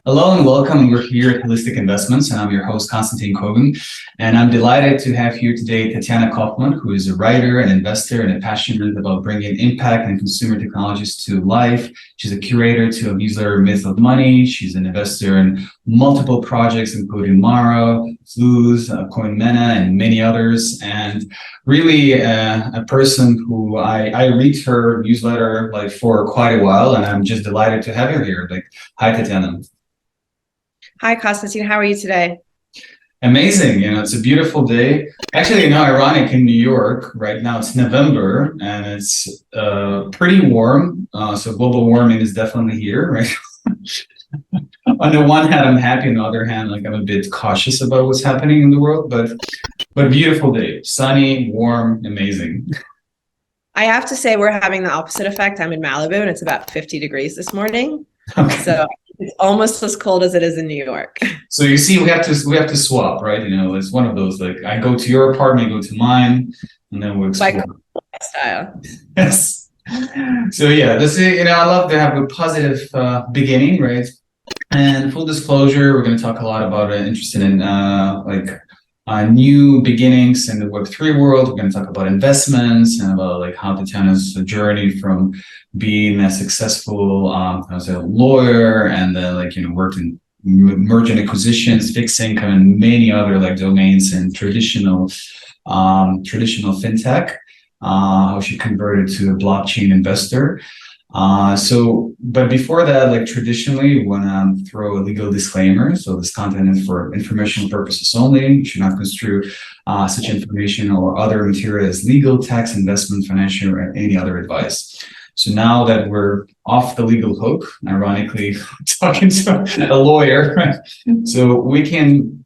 Hello and welcome. We're here at Holistic Investments, and I'm your host, Konstantin Kogan. And I'm delighted to have here today Tatiana Koffman, who is a writer, an investor, and passionate about bringing impact and consumer technologies to life. She's a curator to a newsletter, Myth of Money. She's an investor in multiple projects, including Mara, Flooz, CoinMena, and many others. And really a person who I read her newsletter for quite a while, and I'm just delighted to have her here. Hi, Tatiana. Hi, Konstantin. How are you today? Amazing. It's a beautiful day. Actually, ironic in New York right now. It's November and it's pretty warm. So global warming is definitely here, right? On the one hand, I'm happy. On the other hand, I'm a bit cautious about what's happening in the world. But beautiful day, sunny, warm, amazing. I have to say we're having the opposite effect. I'm in Malibu and it's about 50 degrees this morning. Okay. So it's almost as cold as it is in New York. So you see, we have to swap, right? It's one of those, I go to your apartment, you go to mine, and then we'll explore. Lifestyle. Yes. So yeah, I love to have a positive beginning, right? And full disclosure, we're going to talk a lot about interested in new beginnings in the Web3 world. We're going to talk about investments and about how Tatiana's journey from being a successful as a lawyer and then worked in merchant acquisitions, fixed income, and many other domains in traditional fintech. How she converted to a blockchain investor. But before that, traditionally, we want to throw a legal disclaimer. So this content is for informational purposes only. You should not construe such information or other material as legal, tax, investment, financial, or any other advice. So now that we're off the legal hook, ironically, talking to a lawyer, right? So we can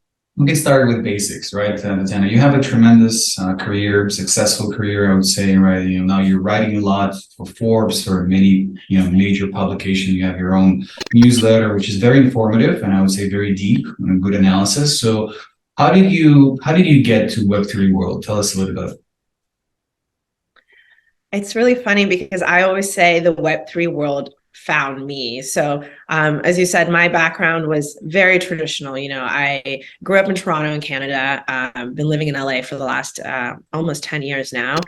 start with basics, right, Tatiana? You have a tremendous career, successful career, I would say, right? Now you're writing a lot for Forbes or many, major publications. You have your own newsletter, which is very informative and I would say very deep and a good analysis. So how did you get to Web3 world? Tell us a little bit about it. It's really funny because I always say the Web3 world found me. So as you said, my background was very traditional. I grew up in Toronto in Canada, been living in LA for the last almost 10 years now.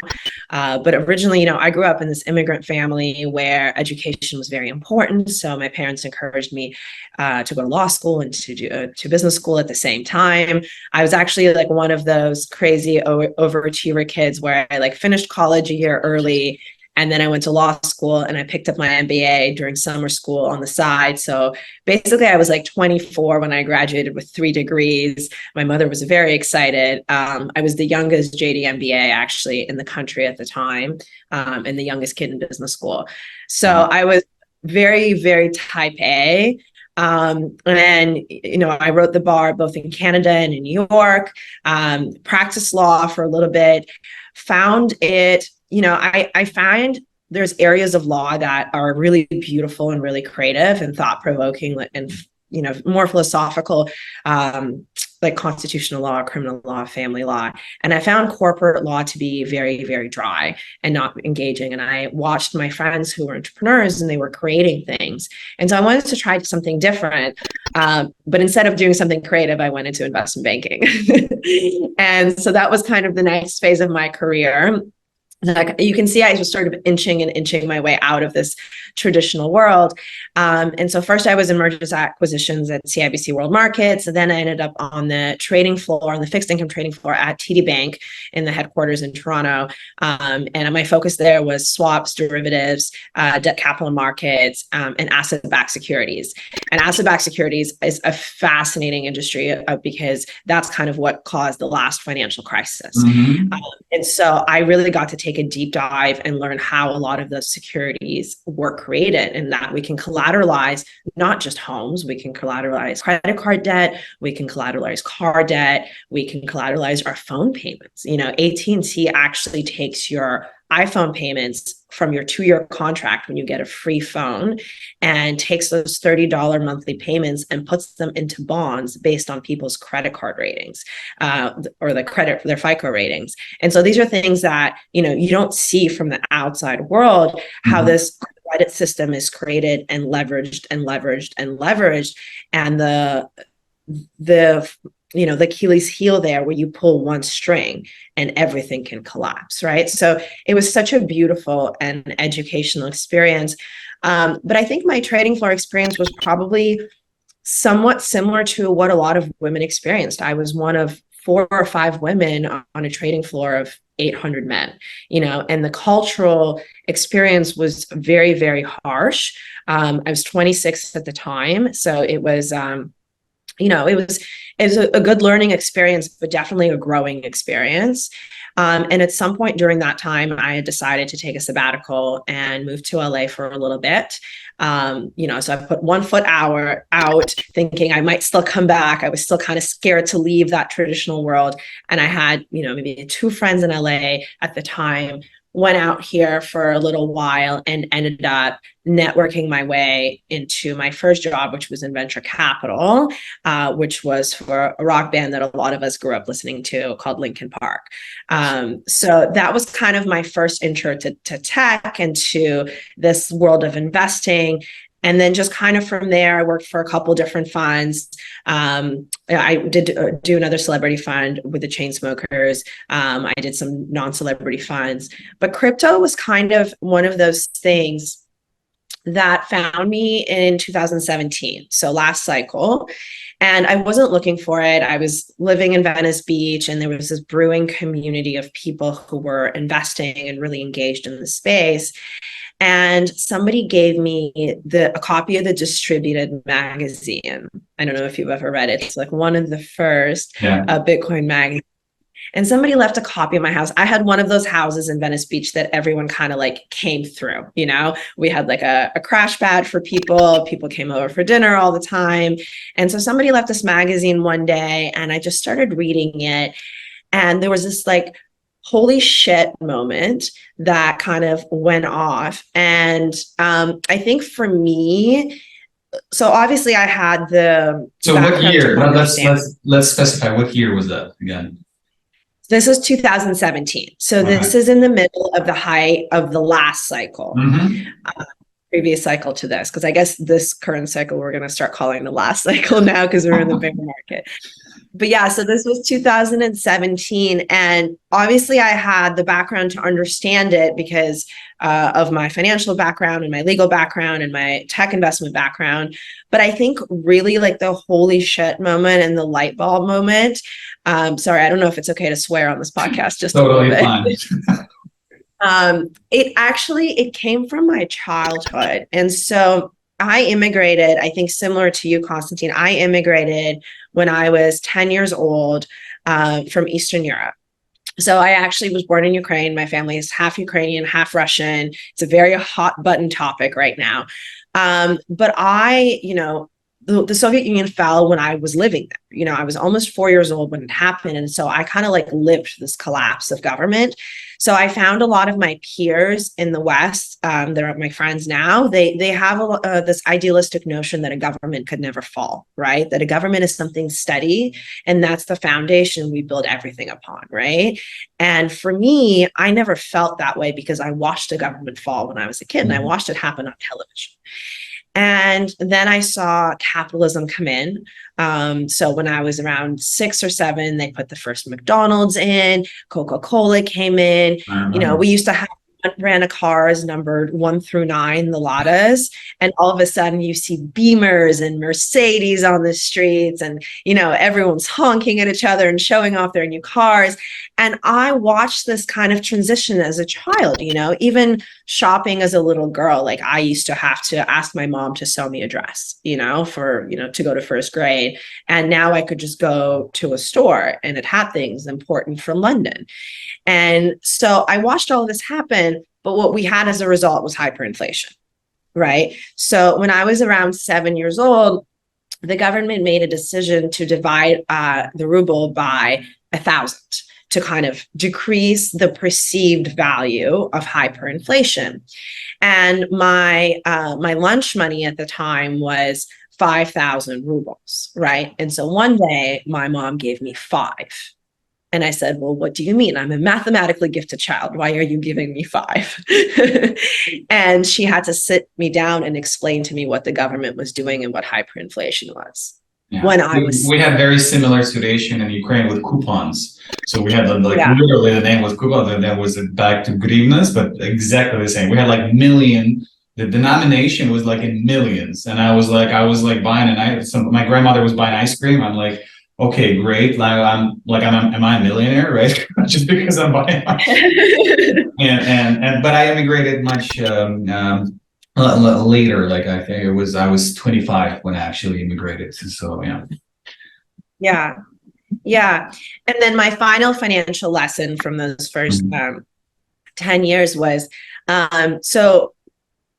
But originally, I grew up in this immigrant family where education was very important. So my parents encouraged me to go to law school and to business school at the same time. I was actually one of those crazy overachiever kids where I finished college a year early. And then I went to law school and I picked up my MBA during summer school on the side. So basically I was 24 when I graduated with 3 degrees. My mother was very excited. I was the youngest JD MBA actually in the country at the time, and the youngest kid in business school. So I was very, very type A. And I wrote the bar both in Canada and in New York, practiced law for a little bit, found it. I find there's areas of law that are really beautiful and really creative and thought-provoking and, more philosophical, like constitutional law, criminal law, family law. And I found corporate law to be very, very dry and not engaging. And I watched my friends who were entrepreneurs and they were creating things. And so I wanted to try something different. But instead of doing something creative, I went into investment banking. And so that was kind of the next phase of my career. You can see I was sort of inching my way out of this traditional world. And so first I was in mergers and acquisitions at CIBC World Markets. And then I ended up on the trading floor, on the fixed income trading floor at TD Bank in the headquarters in Toronto. And my focus there was swaps, derivatives, debt capital markets, and asset-backed securities. And asset-backed securities is a fascinating industry because that's kind of what caused the last financial crisis. Mm-hmm. And so I really got to take a deep dive and learn how a lot of those securities were created, and that we can collateralize not just homes, we can collateralize credit card debt, we can collateralize car debt, we can collateralize our phone payments. AT&T actually takes your iPhone payments from your 2-year contract when you get a free phone and takes those $30 monthly payments and puts them into bonds based on people's credit card ratings or their FICO ratings. And so these are things that, you don't see from the outside world, how this credit system is created and leveraged and leveraged and leveraged, and the the Achilles heel there, where you pull one string and everything can collapse, right? So it was such a beautiful and educational experience. But I think my trading floor experience was probably somewhat similar to what a lot of women experienced. I was one of 4 or 5 women on a trading floor of 800 men, and the cultural experience was very, very harsh. I was 26 at the time. So it was, it was a good learning experience, but definitely a growing experience. And at some point during that time, I had decided to take a sabbatical and move to LA for a little bit. So I put one foot out thinking I might still come back. I was still kind of scared to leave that traditional world. And I had, maybe 2 friends in LA at the time, went out here for a little while and ended up networking my way into my first job, which was in venture capital, which was for a rock band that a lot of us grew up listening to called Linkin Park. So that was kind of my first intro to tech and to this world of investing. And then just kind of from there, I worked for a couple different funds. I did do another celebrity fund with the Chainsmokers. I did some non-celebrity funds. But crypto was kind of one of those things that found me in 2017, so last cycle. And I wasn't looking for it. I was living in Venice Beach, and there was this brewing community of people who were investing and really engaged in the space. And somebody gave me a copy of the Distributed magazine. I don't know if you've ever read it. It's like one of the first Bitcoin magazines. And somebody left a copy in my house. I had one of those houses in Venice Beach that everyone kind of like came through, we had like a crash pad for people. People came over for dinner all the time. And so somebody left this magazine one day, and I just started reading it. And there was this like, holy shit moment that kind of went off. And I think for me, so obviously I had the. So what year? Let's specify, what year was that again? This is 2017. So this is in the middle of the height of the last cycle. Previous cycle to this, because I guess this current cycle we're going to start calling the last cycle now because we're in the bear market. But yeah, so this was 2017. And obviously I had the background to understand it because of my financial background and my legal background and my tech investment background. But I think really like the holy shit moment and the light bulb moment. Sorry, I don't know if it's okay to swear on this podcast, just totally a little bit. Fine. It came from my childhood. And so I immigrated, I think similar to you, Constantine, I immigrated when I was 10 years old from Eastern Europe. So I actually was born in Ukraine. My family is half Ukrainian, half Russian. It's a very hot button topic right now. But the Soviet Union fell when I was living there. I was almost 4 years old when it happened. And so I kind of like lived this collapse of government. So I found a lot of my peers in the West, that are my friends now, they have this idealistic notion that a government could never fall, right? That a government is something steady, and that's the foundation we build everything upon, right? And for me, I never felt that way because I watched a government fall when I was a kid, and I watched it happen on television. And then I saw capitalism come in. So when I was around 6 or 7, they put the first McDonald's in, Coca-Cola came in. We used to have one brand of cars numbered 1 through 9, the Ladas. And all of a sudden you see Beamers and Mercedes on the streets, and, everyone's honking at each other and showing off their new cars. And I watched this kind of transition as a child, even shopping as a little girl. Like I used to have to ask my mom to sew me a dress, to go to first grade. And now I could just go to a store and it had things imported from London. And so I watched all of this happen, but what we had as a result was hyperinflation, right? So when I was around 7 years old, the government made a decision to divide the ruble by 1,000 to kind of decrease the perceived value of hyperinflation. And my lunch money at the time was 5,000 rubles, right? And so one day my mom gave me 5. And I said, well, what do you mean? I'm a mathematically gifted child. Why are you giving me 5? And she had to sit me down and explain to me what the government was doing and what hyperinflation was. Yeah. When I was, we had very similar situation in Ukraine with coupons. So we had like Yeah. literally the name was coupons, and then was back to grivnas, but exactly the same. We had like million. The denomination was like in millions, and I was like buying my grandmother was buying ice cream. I'm like, okay, great. Like am I a millionaire, right? Just because I'm buying. But I immigrated much later. Like I think I was 25 when I actually immigrated. So yeah. Yeah. Yeah. And then my final financial lesson from those first 10 years was, so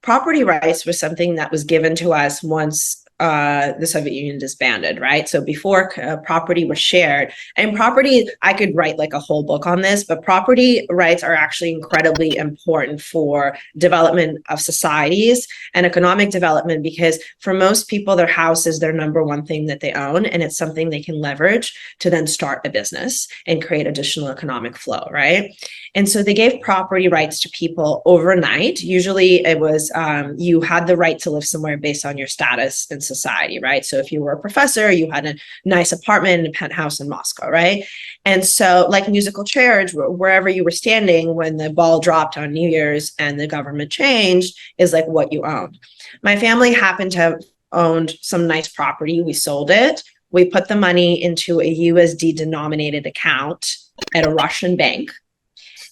property rights was something that was given to us once the Soviet Union disbanded, right? So before property was shared, and property, I could write like a whole book on this, but property rights are actually incredibly important for development of societies and economic development, because for most people, their house is their number one thing that they own, and it's something they can leverage to then start a business and create additional economic flow, right? And so they gave property rights to people overnight. Usually it was you had the right to live somewhere based on your status in society, right? So if you were a professor, you had a nice apartment and a penthouse in Moscow, right? And so like musical chairs, wherever you were standing when the ball dropped on New Year's and the government changed is like what you owned. My family happened to have owned some nice property. We sold it. We put the money into a USD denominated account at a Russian bank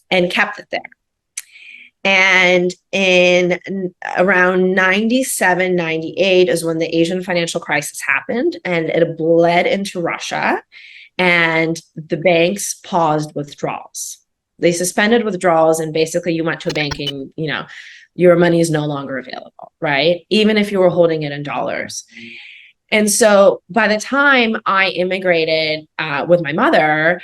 and kept it there. And in around 97, 98 is when the Asian financial crisis happened, and it bled into Russia, and the banks paused withdrawals. They suspended withdrawals, and basically you went to a bank and, your money is no longer available, right? Even if you were holding it in dollars. And so by the time I immigrated with my mother,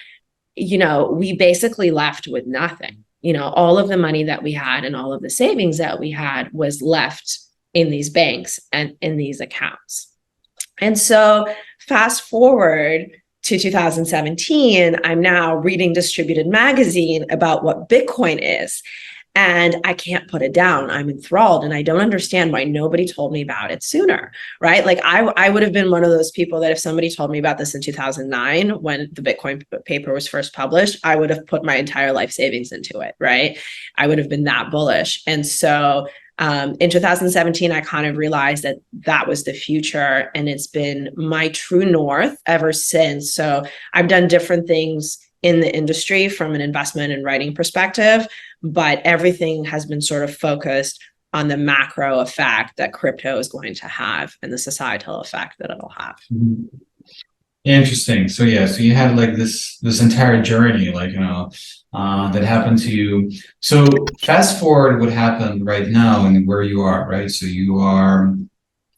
we basically left with nothing. All of the money that we had and all of the savings that we had was left in these banks and in these accounts. And so fast forward to 2017, I'm now reading Distributed Magazine about what Bitcoin is. And I can't put it down. I'm enthralled, and I don't understand why nobody told me about it sooner, right? Like I would have been one of those people that if somebody told me about this in 2009, when the Bitcoin paper was first published, I would have put my entire life savings into it, right? I would have been that bullish. And so in 2017, I kind of realized that that was the future, and it's been my true north ever since. So I've done different things in the industry from an investment and writing perspective, but everything has been sort of focused on the macro effect that crypto is going to have and the societal effect that it'll have. Mm-hmm. Interesting. So you had like this entire journey, that happened to you. So fast forward what happened right now and where you are, right? So you're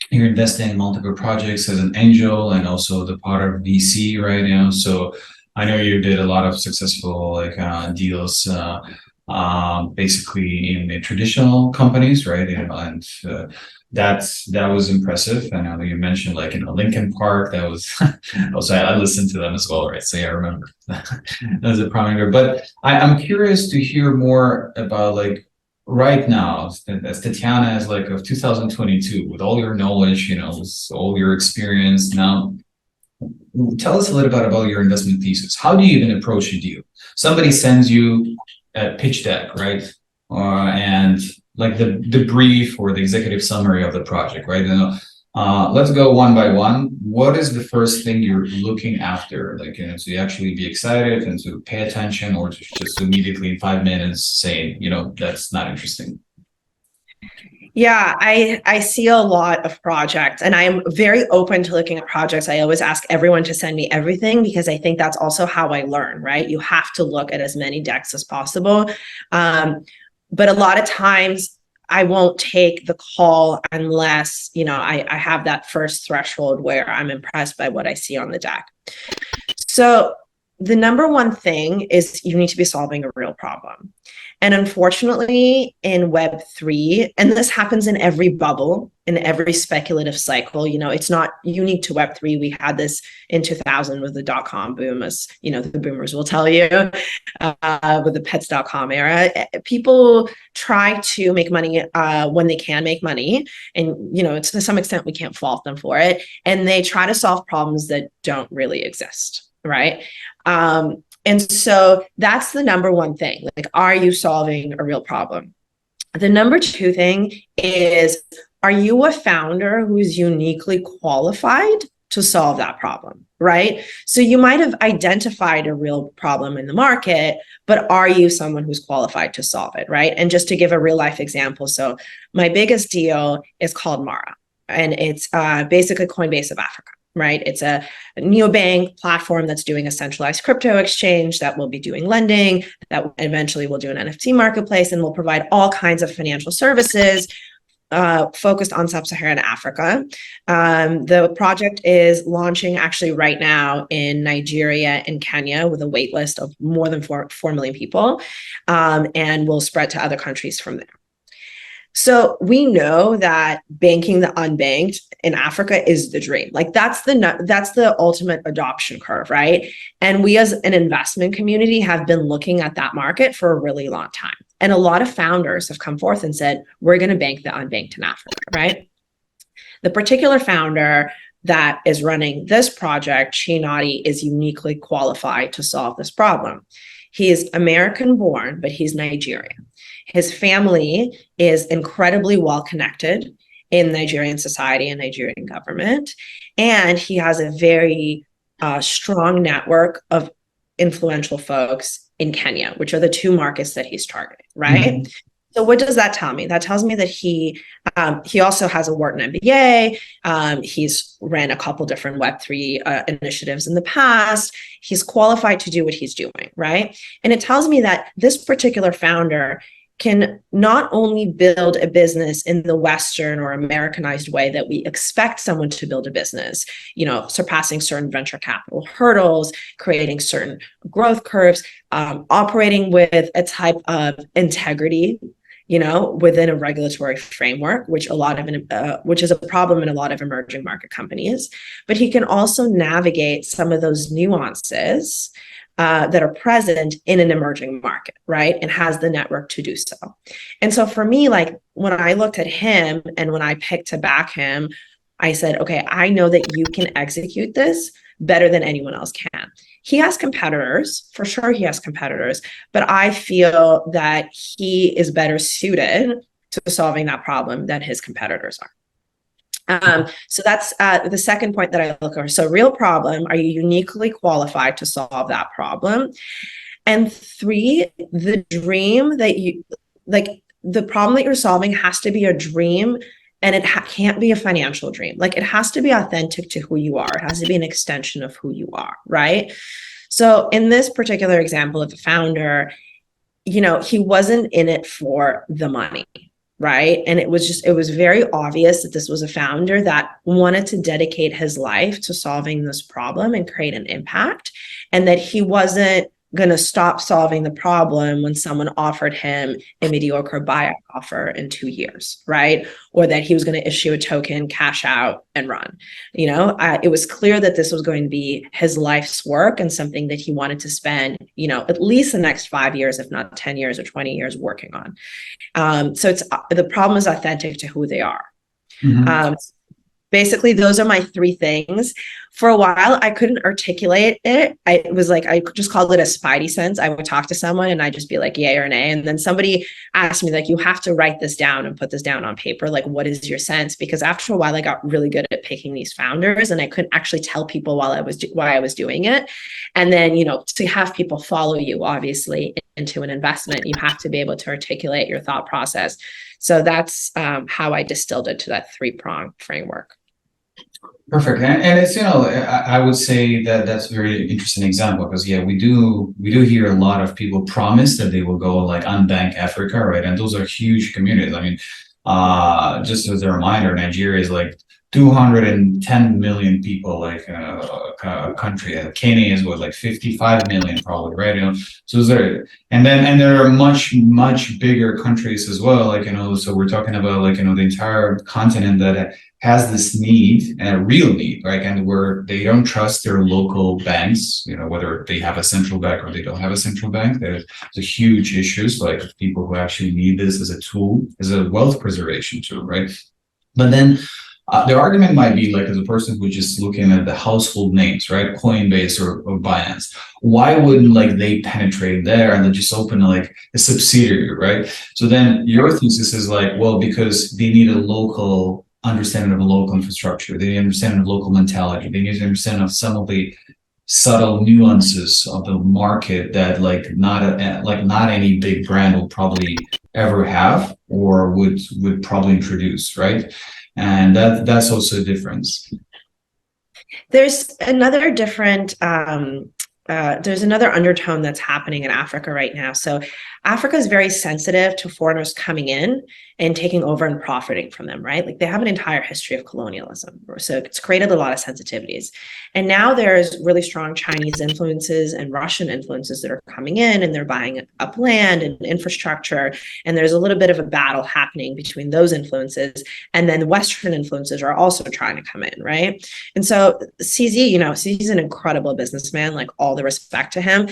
investing in multiple projects as an angel and also the part of VC right now. So I know you did a lot of successful deals, basically in the traditional companies, right? And that was impressive. I know you mentioned Lincoln Park. That was also I listened to them as well, right? So yeah, I remember that was a prominent. But I'm curious to hear more about right now, as Tatiana is of 2022, with all your knowledge, with all your experience now. Tell us a little bit about your investment thesis. How do you even approach a deal? Somebody sends you a pitch deck, right? And the brief or the executive summary of the project, right? Let's go one by one. What is the first thing you're looking after? So you actually be excited and to pay attention, or just immediately in 5 minutes saying, that's not interesting. Yeah, I see a lot of projects, and I am very open to looking at projects. I always ask everyone to send me everything, because I think that's also how I learn, right? You have to look at as many decks as possible. But a lot of times I won't take the call unless, I have that first threshold where I'm impressed by what I see on the deck. So the number one thing is you need to be solving a real problem. And unfortunately, in Web3, and this happens in every bubble, in every speculative cycle, it's not unique to Web3. We had this in 2000 with the dot-com boom, as the boomers will tell you, with the pets.com era. People try to make money when they can make money. And, to some extent, we can't fault them for it. And they try to solve problems that don't really exist, right? And so that's the number one thing. Like, are you solving a real problem? The number two thing is, are you a founder who's uniquely qualified to solve that problem, right? So you might have identified a real problem in the market, but are you someone who's qualified to solve it, right? And just to give a real life example, so my biggest deal is called Mara, and it's basically Coinbase of Africa. Right? It's a neobank platform that's doing a centralized crypto exchange, that will be doing lending, that eventually will do an NFT marketplace, and will provide all kinds of financial services focused on sub-Saharan Africa. The project is launching actually right now in Nigeria and Kenya with a wait list of more than 4 million people, and will spread to other countries from there. So we know that banking the unbanked in Africa is the dream. Like, that's the ultimate adoption curve, right? And we as an investment community have been looking at that market for a really long time. And a lot of founders have come forth and said, we're going to bank the unbanked in Africa, right? The particular founder that is running this project, Chinati, is uniquely qualified to solve this problem. He is American born, but he's Nigerian. His family is incredibly well connected in Nigerian society and Nigerian government. And he has a very strong network of influential folks in Kenya, which are the 2 markets that he's targeting, right? Mm-hmm. So what does that tell me? That tells me that he also has a Wharton MBA. He's ran a couple different Web3 initiatives in the past. He's qualified to do what he's doing, right? And it tells me that this particular founder can not only build a business in the Western or Americanized way that we expect someone to build a business, surpassing certain venture capital hurdles, creating certain growth curves, operating with a type of integrity, within a regulatory framework, which is a problem in a lot of emerging market companies. But he can also navigate some of those nuances that are present in an emerging market, right? And has the network to do so. And so for me, like, when I looked at him and when I picked to back him, I said, okay, I know that you can execute this better than anyone else can. He has competitors, for sure he has competitors, but I feel that he is better suited to solving that problem than his competitors are. So that's the second point that I look over. So real problem, are you uniquely qualified to solve that problem? And 3, the dream that the problem that you're solving has to be a dream, and it can't be a financial dream. Like, it has to be authentic to who you are. It has to be an extension of who you are, right? So in this particular example of the founder, he wasn't in it for the money. Right. And it was very obvious that this was a founder that wanted to dedicate his life to solving this problem and create an impact, and that he wasn't going to stop solving the problem when someone offered him a mediocre buyout offer in 2 years, right? Or that he was going to issue a token, cash out, and run. It was clear that this was going to be his life's work and something that he wanted to spend, at least the next 5 years, if not 10 years or 20 years working on. So the problem is authentic to who they are. Mm-hmm. Basically, those are my 3 things. For a while, I couldn't articulate it. I just called it a spidey sense. I would talk to someone and I'd just be like, yay or nay. And then somebody asked me, like, you have to write this down and put this down on paper. Like, what is your sense? Because after a while, I got really good at picking these founders, and I couldn't actually tell people why I was doing it. And then, to have people follow you, obviously, into an investment, you have to be able to articulate your thought process. So that's how I distilled it to that 3-prong framework. Perfect. And it's, I would say that that's a very interesting example, because we do hear a lot of people promise that they will go like unbank Africa, right? And those are huge communities. I mean, just as a reminder, Nigeria is like 210 million people, like a country. Kenya is what, like 55 million probably, right? So there, and there are much bigger countries as well, like, so we're talking about, like, the entire continent that has this need, and a real need, right? And where they don't trust their local banks, whether they have a central bank or they don't have a central bank. There's a huge issues, like people who actually need this as a tool, as a wealth preservation tool, right? But then the argument might be, like, as a person who's just looking at the household names, right? Coinbase or Binance, why wouldn't, like, they penetrate there and then just open like a subsidiary, right? So then your thesis is like, well, because they need a local understanding of a local infrastructure, they need understanding of local mentality, they need to understand of some of the subtle nuances of the market that, like, not any big brand will probably ever have or would probably introduce, right? And that's also a difference. There's another different there's another undertone that's happening in Africa right now. So Africa is very sensitive to foreigners coming in and taking over and profiting from them, right? Like, they have an entire history of colonialism. So it's created a lot of sensitivities. And now there's really strong Chinese influences and Russian influences that are coming in, and they're buying up land and infrastructure. And there's a little bit of a battle happening between those influences. And then the Western influences are also trying to come in, right? And so CZ, CZ's an incredible businessman, like, all the respect to him.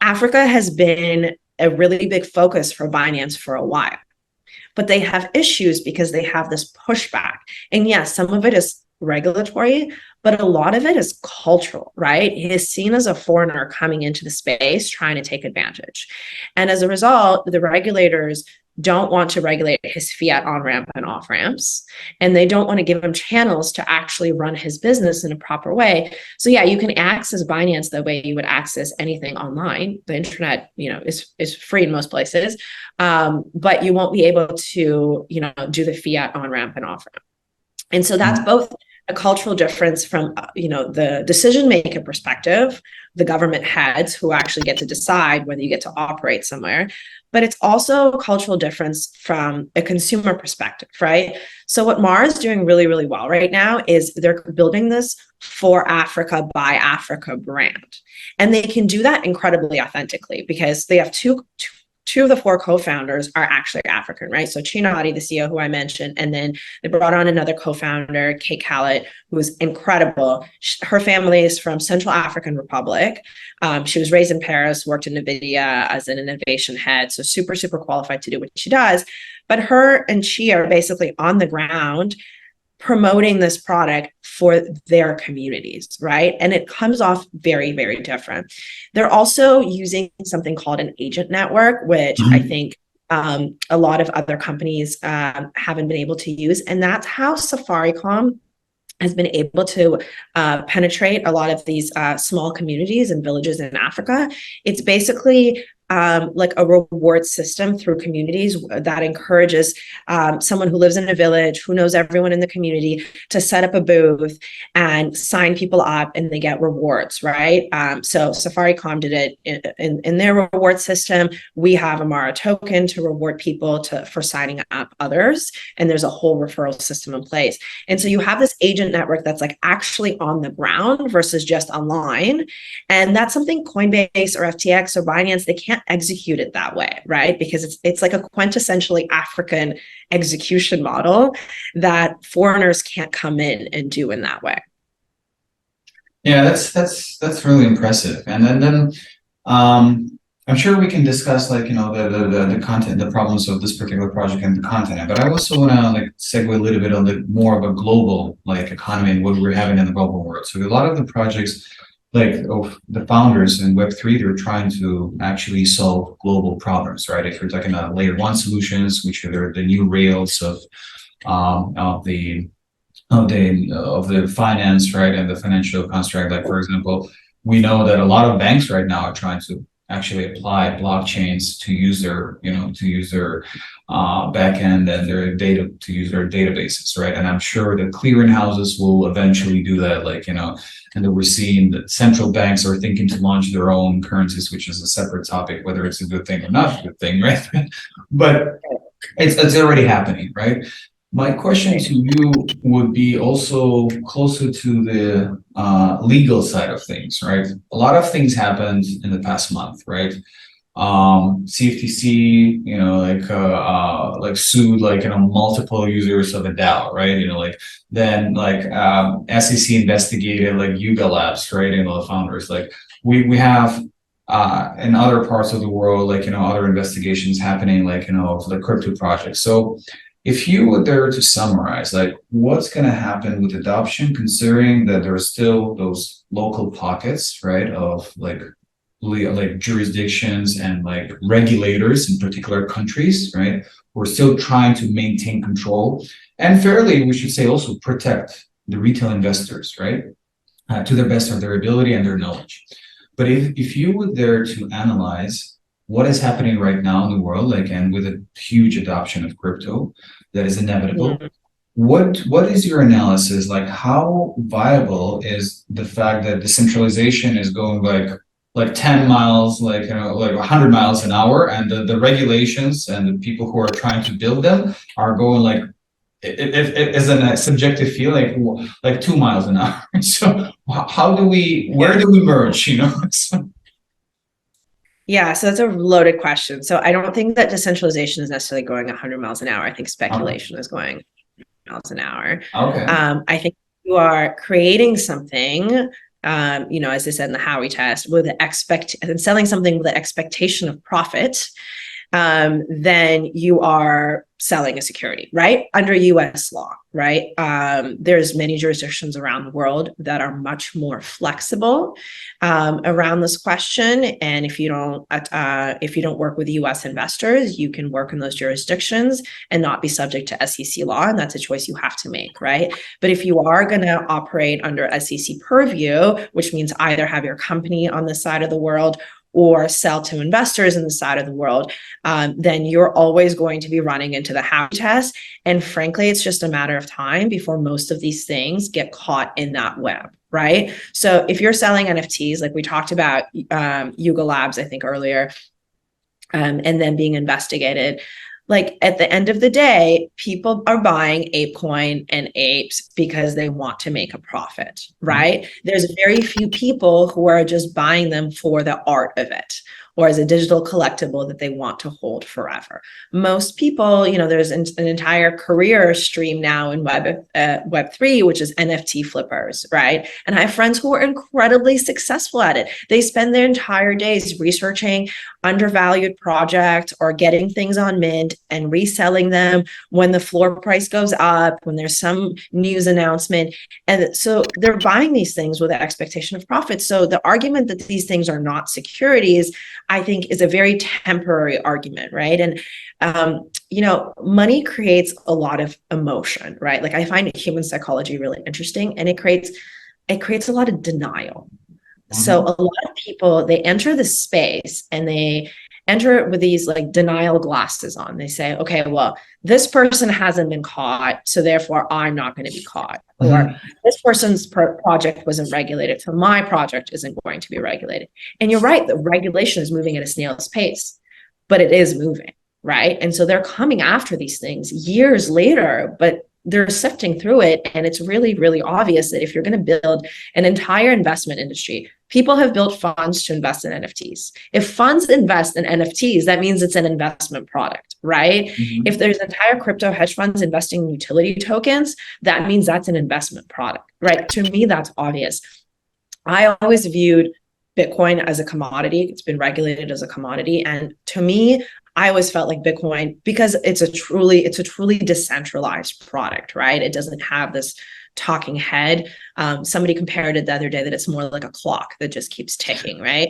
Africa has been a really big focus for Binance for a while, but they have issues because they have this pushback. And yes, some of it is regulatory, but a lot of it is cultural, right? He is seen as a foreigner coming into the space, trying to take advantage. And as a result, the regulators don't want to regulate his fiat on-ramp and off-ramps, and they don't want to give him channels to actually run his business in a proper way. So yeah, you can access Binance the way you would access anything online. The internet, is free in most places, but you won't be able to, do the fiat on-ramp and off-ramp. And so that's both a cultural difference from, the decision maker perspective, the government heads who actually get to decide whether you get to operate somewhere, but it's also a cultural difference from a consumer perspective, right? So what Mara is doing really, really well right now is they're building this for Africa by Africa brand. And they can do that incredibly authentically because they have two of the four co-founders are actually African, right? So Chinati, the CEO who I mentioned, and then they brought on another co-founder, Kate Kallett, who is incredible. Her family is from Central African Republic. She was raised in Paris, worked in NVIDIA as an innovation head, so super, super qualified to do what she does. But her and she are basically on the ground promoting this product for their communities, right? And it comes off very, very different. They're also using something called an agent network, which I think a lot of other companies haven't been able to use. And that's how Safaricom has been able to penetrate a lot of these small communities and villages in Africa. It's basically like a reward system through communities that encourages someone who lives in a village, who knows everyone in the community, to set up a booth and sign people up, and they get rewards, right? So Safaricom did it in their reward system. We have a Mara token to reward people for signing up others, and there's a whole referral system in place. And so you have this agent network that's, like, actually on the ground versus just online. And that's something Coinbase or FTX or Binance, they can't execute it that way, right? Because it's like a quintessentially African execution model that foreigners can't come in and do in that way. Yeah, that's really impressive. And then I'm sure we can discuss, like, the content, the problems of this particular project and the content. But I also want to, like, segue a little bit on the more of a global, like, economy and what we're having in the global world. So a lot of the projects, like, of the founders in Web3, they're trying to actually solve global problems, right? If you're talking about layer one solutions, which are the new rails of the finance, right, and the financial construct. Like, for example, we know that a lot of banks right now are trying to actually apply blockchains to use their backend and their data, to use their databases, right? And I'm sure the clearinghouses will eventually do that, like, and then we're seeing that central banks are thinking to launch their own currencies, which is a separate topic, whether it's a good thing or not a good thing, right? But it's already happening, right? My question to you would be also closer to the legal side of things, right? A lot of things happened in the past month, right? CFTC, like sued multiple users of a DAO, right? Then SEC investigated like Yuga Labs, right? The founders. Like we have in other parts of the world, other investigations happening, of the crypto projects. So if you were there to summarize, like what's going to happen with adoption, considering that there are still those local pockets, right, of like jurisdictions and like regulators in particular countries, right, who are still trying to maintain control and fairly, we should say, also protect the retail investors, right, to the best of their ability and their knowledge. But if you were there to analyze what is happening right now in the world, and with a huge adoption of crypto that is inevitable, what is your analysis? Like, how viable is the fact that decentralization is going like 10 miles, like 100 miles an hour, and the regulations and the people who are trying to build them are going like it isn't a subjective feel like 2 miles an hour. So where do we merge? Yeah, so that's a loaded question. So I don't think that decentralization is necessarily going 100 miles an hour. I think speculation is going miles an hour. Okay. I think you are creating something, as I said in the Howey test, and selling something with the expectation of profit, then you are selling a security, right? Under US law, right? There's many jurisdictions around the world that are much more flexible around this question. And if you don't work with US investors, you can work in those jurisdictions and not be subject to SEC law. And that's a choice you have to make, right? But if you are going to operate under SEC purview, which means either have your company on this side of the world or sell to investors in the side of the world, then you're always going to be running into the Howey test. And frankly, it's just a matter of time before most of these things get caught in that web, right? So if you're selling NFTs, like we talked about Yuga Labs, I think earlier, and then being investigated, like at the end of the day, people are buying ApeCoin and apes because they want to make a profit, right? There's very few people who are just buying them for the art of it or as a digital collectible that they want to hold forever. Most people, there's an entire career stream now in Web3, which is NFT flippers, right? And I have friends who are incredibly successful at it. They spend their entire days researching undervalued projects or getting things on mint and reselling them when the floor price goes up, when there's some news announcement. And so they're buying these things with the expectation of profit. So the argument that these things are not securities, I think, is a very temporary argument, right? And money creates a lot of emotion, right? Like I find human psychology really interesting, and it creates a lot of denial. So a lot of people, they enter the space and they enter it with these like denial glasses on. They say, okay, well, this person hasn't been caught, so therefore I'm not going to be caught. Or this person's project wasn't regulated, so my project isn't going to be regulated. And you're right, the regulation is moving at a snail's pace, but it is moving, right? And so they're coming after these things years later, but they're sifting through it. And it's really, really obvious that if you're going to build an entire investment industry, people have built funds to invest in NFTs. If funds invest in NFTs, that means it's an investment product, right? If there's entire crypto hedge funds investing in utility tokens, that means that's an investment product, right? To me, that's obvious. I always viewed Bitcoin as a commodity. It's been regulated as a commodity. And to me, I always felt like Bitcoin, because it's a truly decentralized product, right? It doesn't have this talking head. Somebody compared it the other day that it's more like a clock that just keeps ticking, right?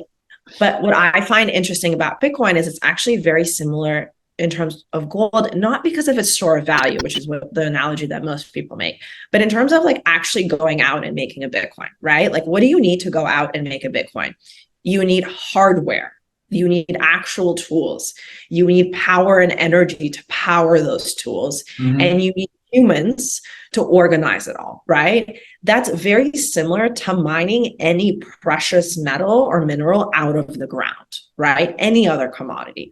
But what I find interesting about Bitcoin is it's actually very similar in terms of gold, not because of its store of value, which is what the analogy that most people make, but in terms of like actually going out and making a Bitcoin, right? Like, what do you need to go out and make a Bitcoin? You need hardware. You need actual tools. You need power and energy to power those tools. And you need humans to organize it all, right? That's very similar to mining any precious metal or mineral out of the ground, right? Any other commodity.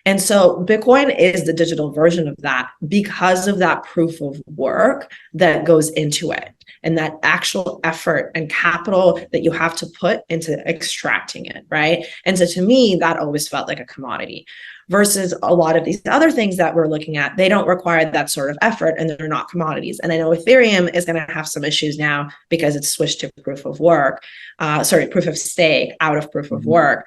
And so Bitcoin is the digital version of that because of that proof of work that goes into it and that actual effort and capital that you have to put into extracting it, right? And so to me, that always felt like a commodity. Versus a lot of these other things that we're looking at, they don't require that sort of effort and they're not commodities. And I know Ethereum is going to have some issues now because it's switched to proof of work, proof of stake out of proof of work.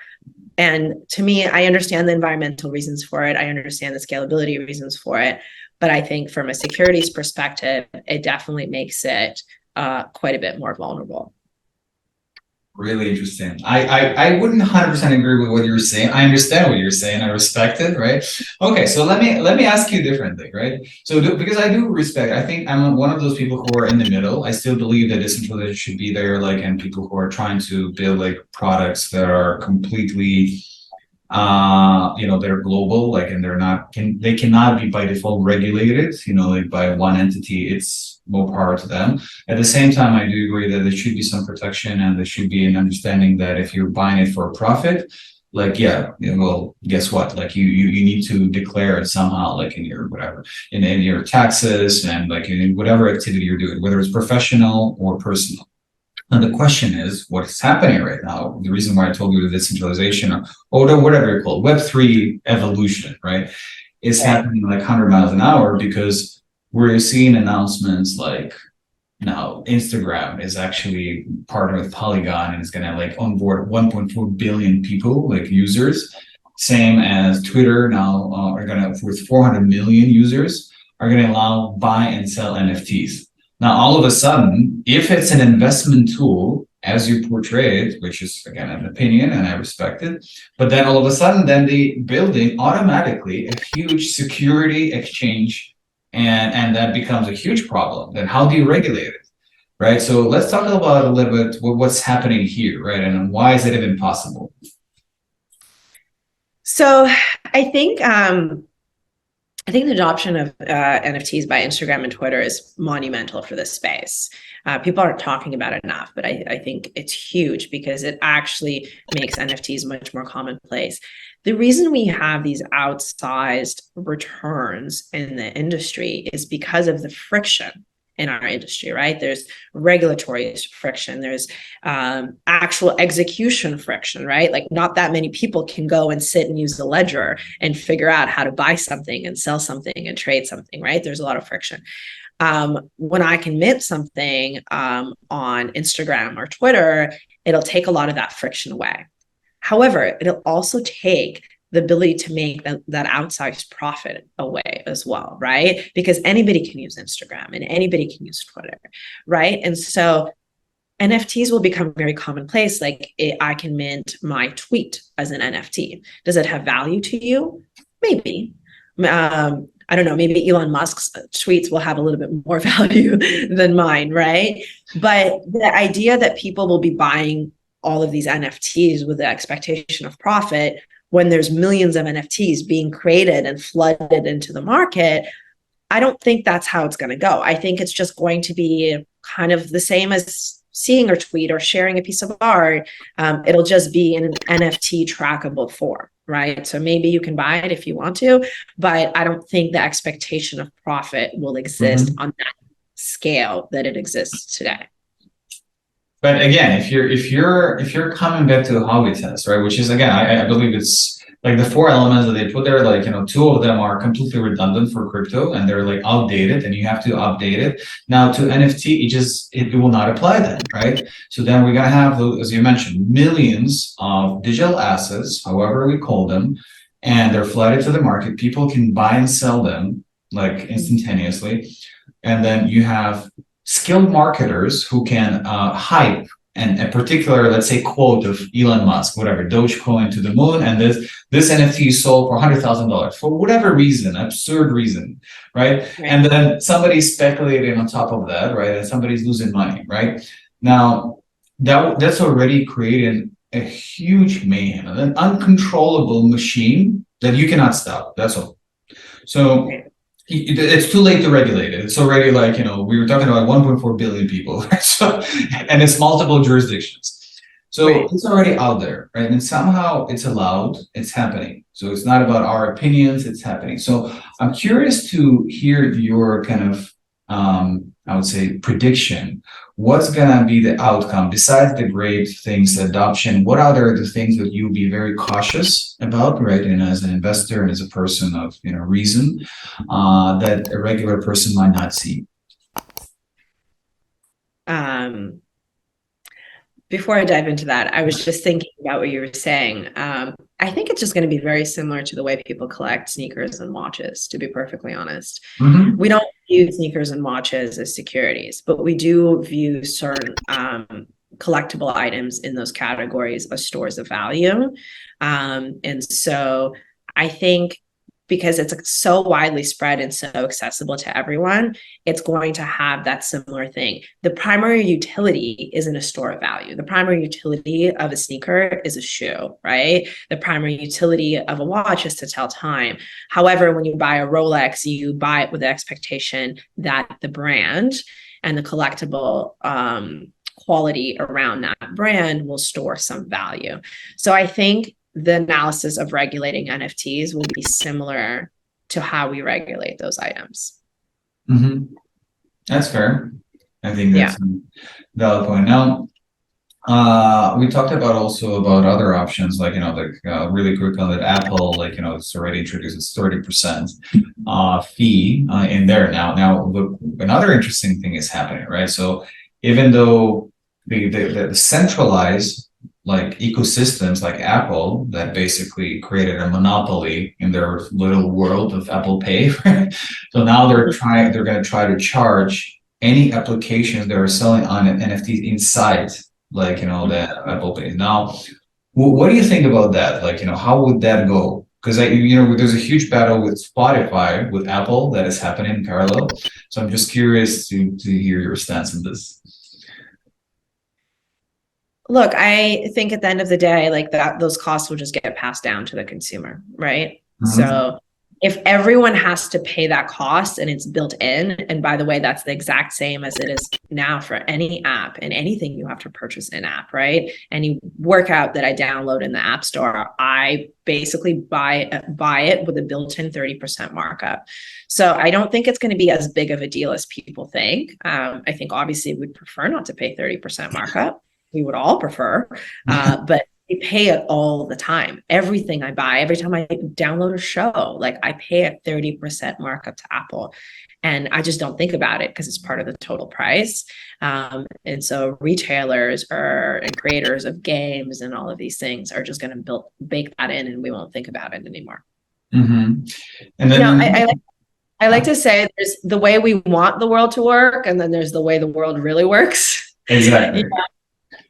And to me, I understand the environmental reasons for it. I understand the scalability reasons for it. But I think from a securities perspective, it definitely makes it quite a bit more vulnerable. Really interesting. I wouldn't 100% agree with what you're saying. I understand what you're saying. I respect it, right? Okay, so let me ask you differently, right? So because I do respect, I think I'm one of those people who are in the middle. I still believe that decentralization should be there, like, and people who are trying to build like products that are completely that are global, like, and they cannot be by default regulated, like by one entity. It's more power to them. At the same time, I do agree that there should be some protection and there should be an understanding that if you're buying it for a profit, like, well, guess what? Like you need to declare it somehow, like in your whatever, in your taxes and like in whatever activity you're doing, whether it's professional or personal. And the question is, what's happening right now? The reason why I told you the decentralization or whatever you call it, Web3 evolution, right, is happening like 100 miles an hour because we're seeing announcements like now Instagram is actually partnered with Polygon and is going to like onboard 1.4 billion people, like users. Same as Twitter now are going to, with 400 million users, are going to allow buy and sell NFTs. Now, all of a sudden, if it's an investment tool, as you portray it, which is, again, an opinion, and I respect it, but then all of a sudden, then they building automatically a huge security exchange, and that becomes a huge problem. Then how do you regulate it, right? So let's talk about a little bit what's happening here, right? And why is it even possible? So I think the adoption of NFTs by Instagram and Twitter is monumental for this space. People aren't talking about it enough, but I think it's huge because it actually makes NFTs much more commonplace. The reason we have these outsized returns in the industry is because of the friction in our industry, right? There's regulatory friction, there's actual execution friction, right? Like not that many people can go and sit and use the ledger and figure out how to buy something and sell something and trade something, right? There's a lot of friction. When I can mint something on Instagram or Twitter, it'll take a lot of that friction away. However, it'll also take the ability to make that outsized profit away as well, right? Because anybody can use Instagram and anybody can use Twitter, right? And so NFTs will become very commonplace. Like I can mint my tweet as an NFT. Does it have value to you? Maybe. I don't know, maybe Elon Musk's tweets will have a little bit more value than mine, right? But the idea that people will be buying all of these NFTs with the expectation of profit when there's millions of NFTs being created and flooded into the market, I don't think that's how it's going to go. I think it's just going to be kind of the same as seeing a tweet or sharing a piece of art. It'll just be in an NFT trackable form, right? So maybe you can buy it if you want to, but I don't think the expectation of profit will exist on that scale that it exists today. But again, if you're coming back to how we test, right, which is, again, I believe it's like the four elements that they put there, like, two of them are completely redundant for crypto and they're like outdated and you have to update it. Now to NFT, it will not apply then, right? So then we're going to have, as you mentioned, millions of digital assets, however we call them, and they're flooded to the market. People can buy and sell them like instantaneously. And then you have skilled marketers who can hype and a particular, let's say, quote of Elon Musk, whatever, Dogecoin to the moon, and this NFT is sold for $100,000 for whatever reason, absurd reason, right? And then somebody's speculating on top of that, right? And somebody's losing money, right? Now, that's already created a huge mayhem, an uncontrollable machine that you cannot stop. That's all. So It's too late to regulate it. It's already like, we were talking about 1.4 billion people, right? So, and it's multiple jurisdictions. So Right. it's already out there, right? And somehow it's allowed, it's happening. So it's not about our opinions, it's happening. So I'm curious to hear your kind of, I would say, prediction. What's gonna be the outcome besides the great things, adoption? What are the things that you'll be very cautious about, right? And as an investor and as a person of reason, that a regular person might not see. Um, Before I dive into that, I was just thinking about what you were saying. I think it's just going to be very similar to the way people collect sneakers and watches, to be perfectly honest. Mm-hmm. We don't view sneakers and watches as securities, but we do view certain collectible items in those categories as stores of value. And so I think because it's so widely spread and so accessible to everyone, it's going to have that similar thing. The primary utility isn't a store of value. The primary utility of a sneaker is a shoe, right? The primary utility of a watch is to tell time. However, when you buy a Rolex, you buy it with the expectation that the brand and the collectible quality around that brand will store some value. So I think the analysis of regulating NFTs will be similar to how we regulate those items. Mm-hmm. That's fair. I think that's a valid point. Now, we talked about also about other options, like, really quick on that Apple, like, it's already introduced its 30% fee in there now. Now, look, another interesting thing is happening, right? So even though the centralized like ecosystems like Apple that basically created a monopoly in their little world of Apple Pay. Right? So now they're going to try to charge any applications that are selling on NFTs inside, like, the Apple Pay. Now, what do you think about that? Like, how would that go? Because there's a huge battle with Spotify, with Apple that is happening in parallel. So I'm just curious to hear your stance on this. Look, I think at the end of the day, like that, those costs will just get passed down to the consumer, right? Mm-hmm. So if everyone has to pay that cost and it's built in, and by the way, that's the exact same as it is now for any app and anything you have to purchase in app, right? Any workout that I download in the App Store, I basically buy it with a built-in 30% markup. So I don't think it's going to be as big of a deal as people think. I think obviously we'd prefer not to pay 30% markup. We would all prefer, but we pay it all the time. Everything I buy, every time I download a show, like I pay a 30% markup to Apple. And I just don't think about it because it's part of the total price. And so retailers and creators of games and all of these things are just going to bake that in, and we won't think about it anymore. Mm-hmm. And then I like to say there's the way we want the world to work, and then there's the way the world really works. Exactly.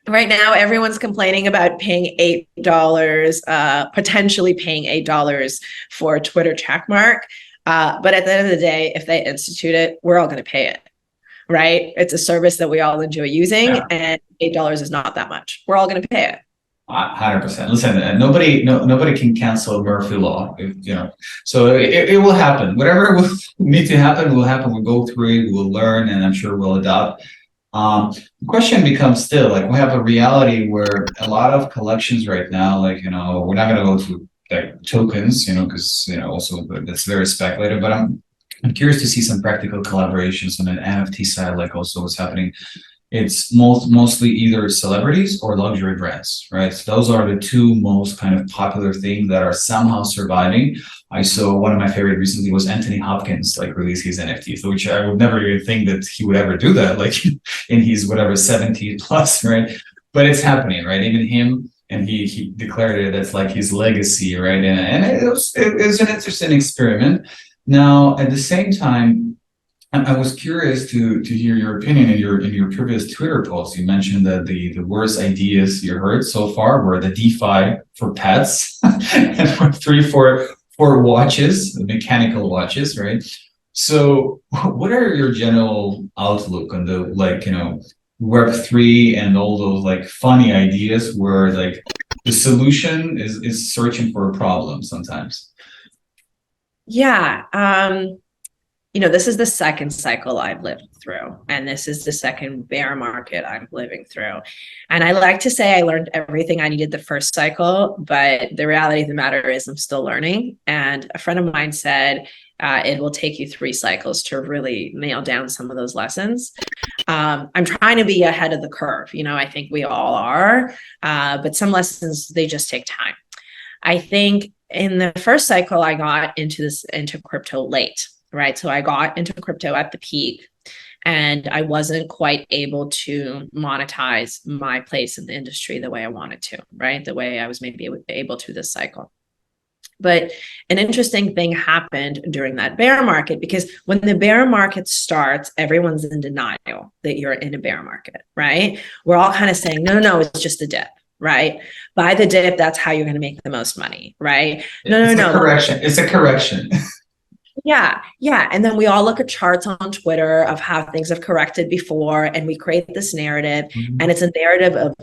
Right now, everyone's complaining about paying $8, potentially paying $8 for a Twitter checkmark. But at the end of the day, if they institute it, we're all going to pay it, right? It's a service that we all enjoy using, and $8 is not that much. We're all going to pay it. 100%. Listen, nobody can cancel Murphy Law, so it will happen. Whatever will need to happen will happen. We'll go through it, we'll learn, and I'm sure we'll adopt. The question becomes still, like, we have a reality where a lot of collections right now, like, we're not going to go to like tokens, because, also that's very speculative, but I'm curious to see some practical collaborations on an NFT side, like also what's happening. It's mostly either celebrities or luxury brands, right? So those are the two most kind of popular things that are somehow surviving. I saw one of my favorite recently was Anthony Hopkins, like, release his NFTs, which I would never even think that he would ever do that, like in his whatever 70 plus, right? But it's happening, right? Even him, and he declared it as like his legacy, right? And it was an interesting experiment. Now, at the same time, I was curious to hear your opinion in your previous Twitter post. You mentioned that the worst ideas you heard so far were the DeFi for pets and for watches, mechanical watches, right? So what are your general outlook on the, like, Web3 and all those like funny ideas where like the solution is searching for a problem sometimes? Yeah. this is the second cycle I've lived through, and this is the second bear market I'm living through. And I like to say I learned everything I needed the first cycle, but the reality of the matter is I'm still learning. And a friend of mine said, it will take you 3 cycles to really nail down some of those lessons. I'm trying to be ahead of the curve. I think we all are, but some lessons, they just take time. I think in the first cycle, I got into crypto late. Right. So I got into crypto at the peak, and I wasn't quite able to monetize my place in the industry the way I wanted to, right? The way I was maybe able to this cycle. But an interesting thing happened during that bear market, because when the bear market starts, everyone's in denial that you're in a bear market, right? We're all kind of saying, no, it's just a dip. Right. Buy the dip. That's how you're going to make the most money. Right. No. Correction. It's a correction. Yeah. And then we all look at charts on Twitter of how things have corrected before, and we create this narrative, and it's a narrative of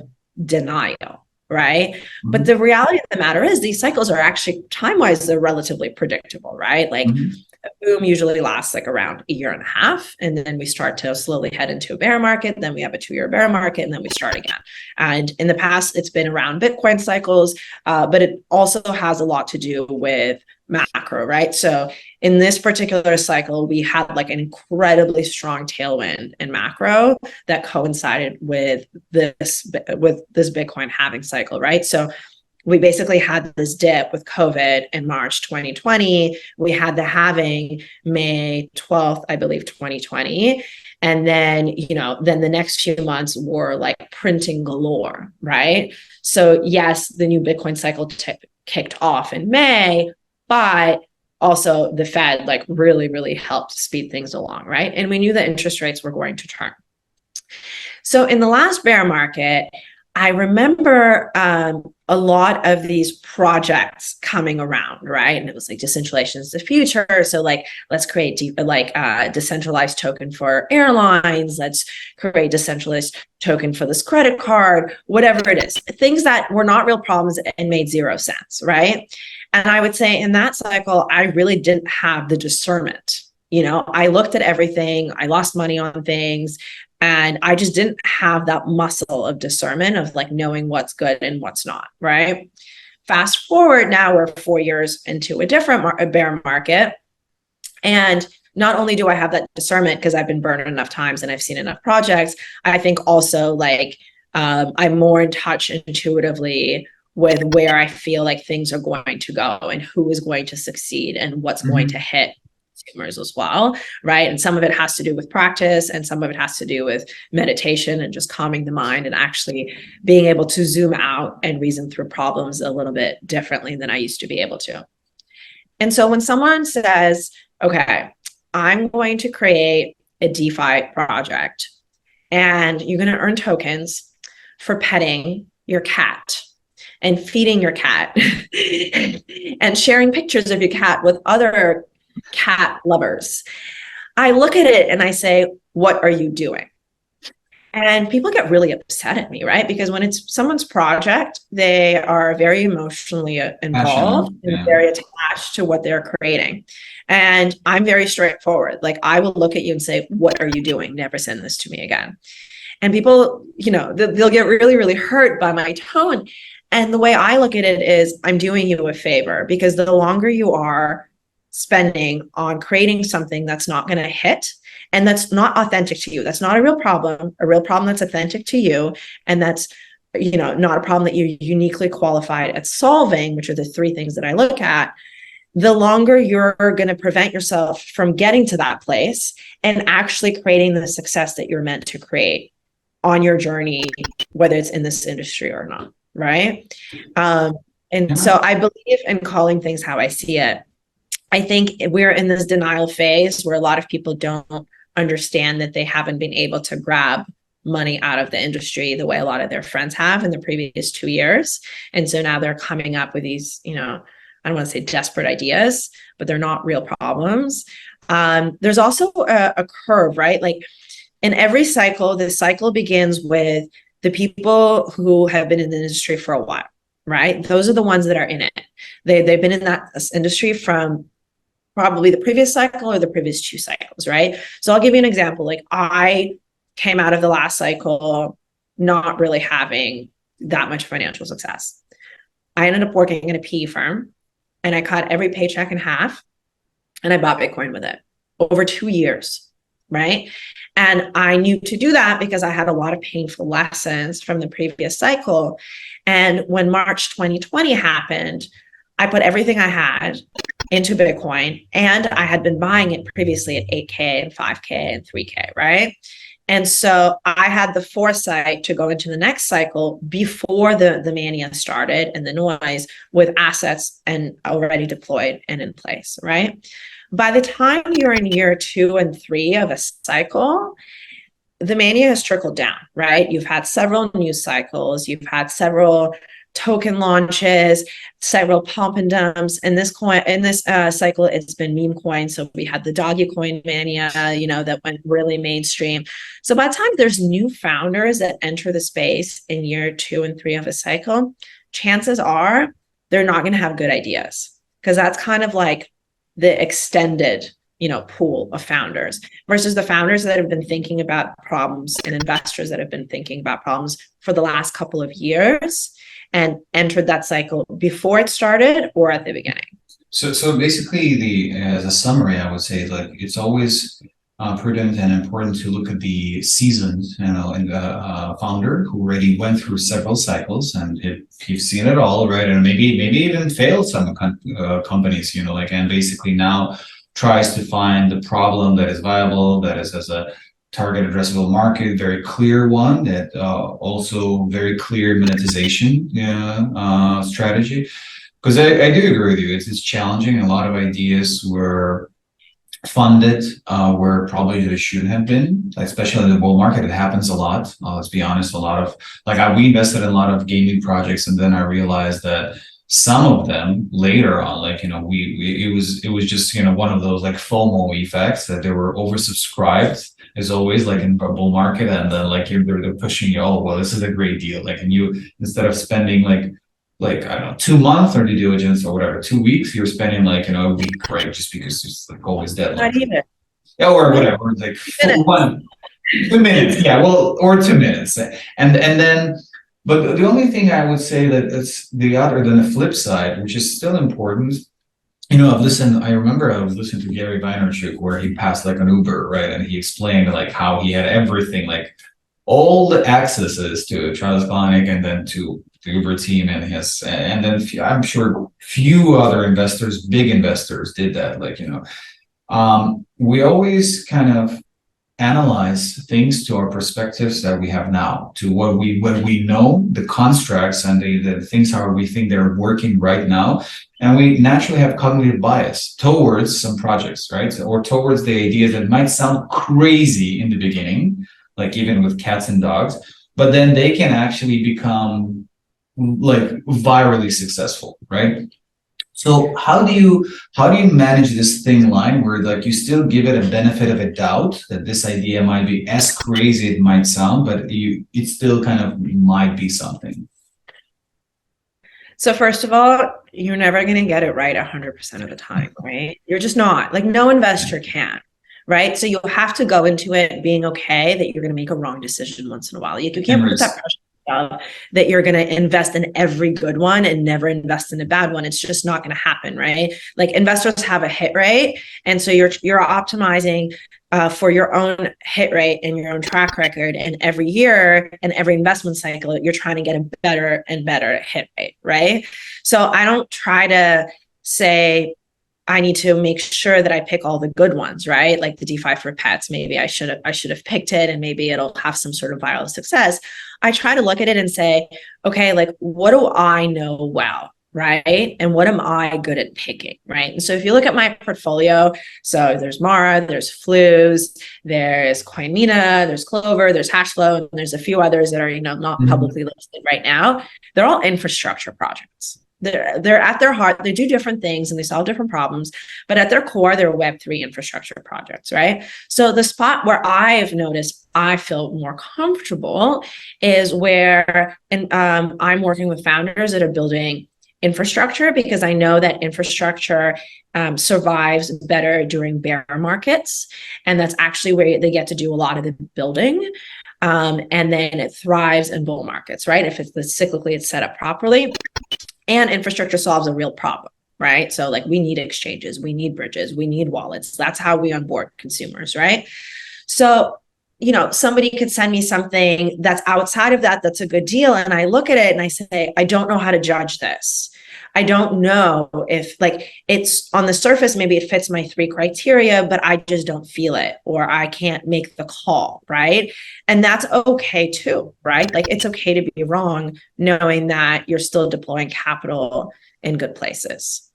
denial, right? But the reality of the matter is these cycles are actually, time-wise, they're relatively predictable, right? Like a boom usually lasts like around a year and a half, and then we start to slowly head into a bear market. Then we have a 2-year bear market, and then we start again. And in the past, it's been around Bitcoin cycles, but it also has a lot to do with macro, right? So in this particular cycle, we had like an incredibly strong tailwind in macro that coincided with this Bitcoin halving cycle, right? So we basically had this dip with COVID in March 2020. We had the halving May 12th, I believe, 2020. And then, then the next few months were like printing galore, right? So yes, the new Bitcoin cycle kicked off in May, but also the Fed like really, really helped speed things along, right? And we knew that interest rates were going to turn. So in the last bear market, I remember a lot of these projects coming around, right? And it was like decentralization is the future. So like, let's create decentralized token for airlines. Let's create decentralized token for this credit card, whatever it is. Things that were not real problems and made 0 sense, right? And I would say in that cycle, I really didn't have the discernment. I looked at everything. I lost money on things. And I just didn't have that muscle of discernment of like knowing what's good and what's not, right? Fast forward, now we're 4 years into a different bear market. And not only do I have that discernment because I've been burned enough times and I've seen enough projects, I think also like I'm more in touch intuitively with where I feel like things are going to go and who is going to succeed and what's going to hit consumers as well, right? And some of it has to do with practice, and some of it has to do with meditation and just calming the mind and actually being able to zoom out and reason through problems a little bit differently than I used to be able to. And so when someone says, okay, I'm going to create a DeFi project and you're going to earn tokens for petting your cat and feeding your cat and sharing pictures of your cat with other cat lovers, I look at it and I say, what are you doing? And people get really upset at me, right? Because when it's someone's project, they are very emotionally involved and very attached to what they're creating. And I'm very straightforward. Like, I will look at you and say, what are you doing? Never send this to me again. And people, they'll get really, really hurt by my tone. And the way I look at it is I'm doing you a favor, because the longer you are spending on creating something that's not going to hit and that's not authentic to you, that's not a real problem that's authentic to you, and that's not a problem that you're uniquely qualified at solving, which are the 3 things that I look at, the longer you're going to prevent yourself from getting to that place and actually creating the success that you're meant to create on your journey, whether it's in this industry or not, right? So I believe in calling things how I see it. I think we're in this denial phase where a lot of people don't understand that they haven't been able to grab money out of the industry the way a lot of their friends have in the previous 2 years. And so now they're coming up with these, I don't want to say desperate ideas, but they're not real problems. There's also a curve, right? Like in every cycle, the cycle begins with the people who have been in the industry for a while, right? Those are the ones that are in it. They've been in that industry from probably the previous cycle or the previous 2 cycles, right? So I'll give you an example. Like I came out of the last cycle not really having that much financial success. I ended up working in a PE firm and I cut every paycheck in half and I bought Bitcoin with it over 2 years, right? And I knew to do that because I had a lot of painful lessons from the previous cycle. And when March 2020 happened, I put everything I had into Bitcoin, and I had been buying it previously at 8K and 5K and 3K, right? And so I had the foresight to go into the next cycle before the mania started and the noise, with assets and already deployed and in place, right? By the time you're in year 2 and 3 of a cycle, the mania has trickled down, right? You've had several news cycles, you've had several token launches, several pump and dumps. In this cycle, it's been meme coin. So we had the doggy coin mania, that went really mainstream. So by the time there's new founders that enter the space in year 2 and 3 of a cycle, chances are they're not going to have good ideas, because that's kind of like the extended pool of founders versus the founders that have been thinking about problems and investors that have been thinking about problems for the last couple of years and entered that cycle before it started or at the beginning. So basically, as a summary, I would say, like, it's always prudent and important to look at the seasoned, founder who already went through several cycles, and if you've seen it all, right, and maybe even failed some companies, and basically now tries to find the problem that is viable, that is as a target addressable market, very clear one, that also very clear monetization strategy. Because I do agree with you, it's challenging. A lot of ideas were funded where probably they shouldn't have been, especially in the bull market. It happens a lot. Let's be honest, a lot of, we invested in a lot of gaming projects, and then I realized that some of them later on, it was just, one of those like FOMO effects, that they were oversubscribed as always, like in a bull market. And then they're pushing you, oh, well, this is a great deal. And you, instead of spending I don't know, 2 months or due diligence or whatever, 2 weeks, you're spending a week, right? Just because it's always deadline. Not even. Yeah, or whatever, 2 minutes. Yeah, well, or 2 minutes. And then, but the only thing I would say that it's the flip side, which is still important. I remember I was listening to Gary Vaynerchuk, where he passed an Uber, right? And he explained how he had everything, all the accesses to Travis Kalanick and then to the Uber team, and then I'm sure few other investors, big investors, did that. We always kind of analyze things to our perspectives that we have now, to what we know, the constructs and the things how we think they're working right now, and we naturally have cognitive bias towards some projects, right? Or towards the idea that might sound crazy in the beginning, even with cats and dogs, but then they can actually become virally successful, right? So how do you manage this thin line where you still give it a benefit of a doubt that this idea might be as crazy it might sound, but it still kind of might be something? So first of all, you're never going to get it right 100% of the time, right? You're just not. No investor can, right? So you'll have to go into it being okay that you're going to make a wrong decision once in a while. You can't put that pressure that you're going to invest in every good one and never invest in a bad one. It's just not going to happen, right? Investors have a hit rate, and so you're optimizing for your own hit rate and your own track record. And every year and every investment cycle, you're trying to get a better and better hit rate, right? So I don't try to say, I need to make sure that I pick all the good ones, right? Like the DeFi for pets, maybe I should have picked it and maybe it'll have some sort of viral success. I try to look at it and say, okay, what do I know well, right? And what am I good at picking, right? And so if you look at my portfolio, so there's Mara, there's Flooz, there's Coinmina, there's Clover, there's Hashflow, and there's a few others that are, not publicly listed right now. They're all infrastructure projects. They're at their heart, they do different things and they solve different problems, but at their core, they're Web3 infrastructure projects, right? So the spot where I've noticed I feel more comfortable is where I'm working with founders that are building infrastructure, because I know that infrastructure survives better during bear markets. And that's actually where they get to do a lot of the building. And then it thrives in bull markets, right? If it's cyclically, it's set up properly. And infrastructure solves a real problem, right? So like we need exchanges, we need bridges, we need wallets. That's how we onboard consumers, right? So, somebody could send me something that's outside of that, that's a good deal. And I look at it and I say, I don't know how to judge this. I don't know if like it's on the surface, maybe it fits my 3 criteria, but I just don't feel it, or I can't make the call, right? And that's okay too, right? Like it's okay to be wrong, knowing that you're still deploying capital in good places.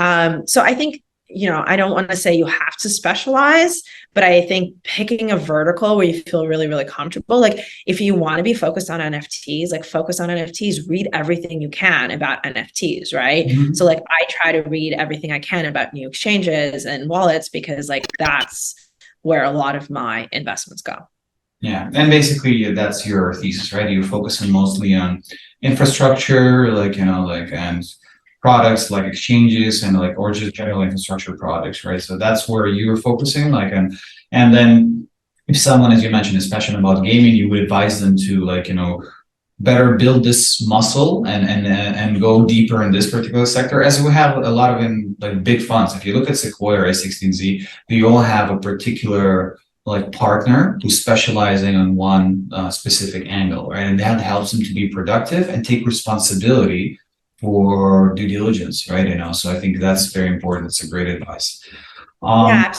So I think, I don't want to say you have to specialize, but I think picking a vertical where you feel really, really comfortable, like if you want to be focused on NFTs, like focus on NFTs, read everything you can about NFTs, right? Mm-hmm. So like I try to read everything I can about new exchanges and wallets, because like that's where a lot of my investments go. Yeah. And basically that's your thesis, right? You're focusing mostly on infrastructure, and products like exchanges and or just general infrastructure products, right? So that's where you're focusing, and then if someone, as you mentioned, is passionate about gaming, you would advise them to better build this muscle and go deeper in this particular sector, as we have a lot of in big funds. If you look at Sequoia, A16Z, they all have a particular partner who's specializing on one specific angle, right? And that helps them to be productive and take responsibility for due diligence, right? So I think that's very important. It's a great advice. Yeah,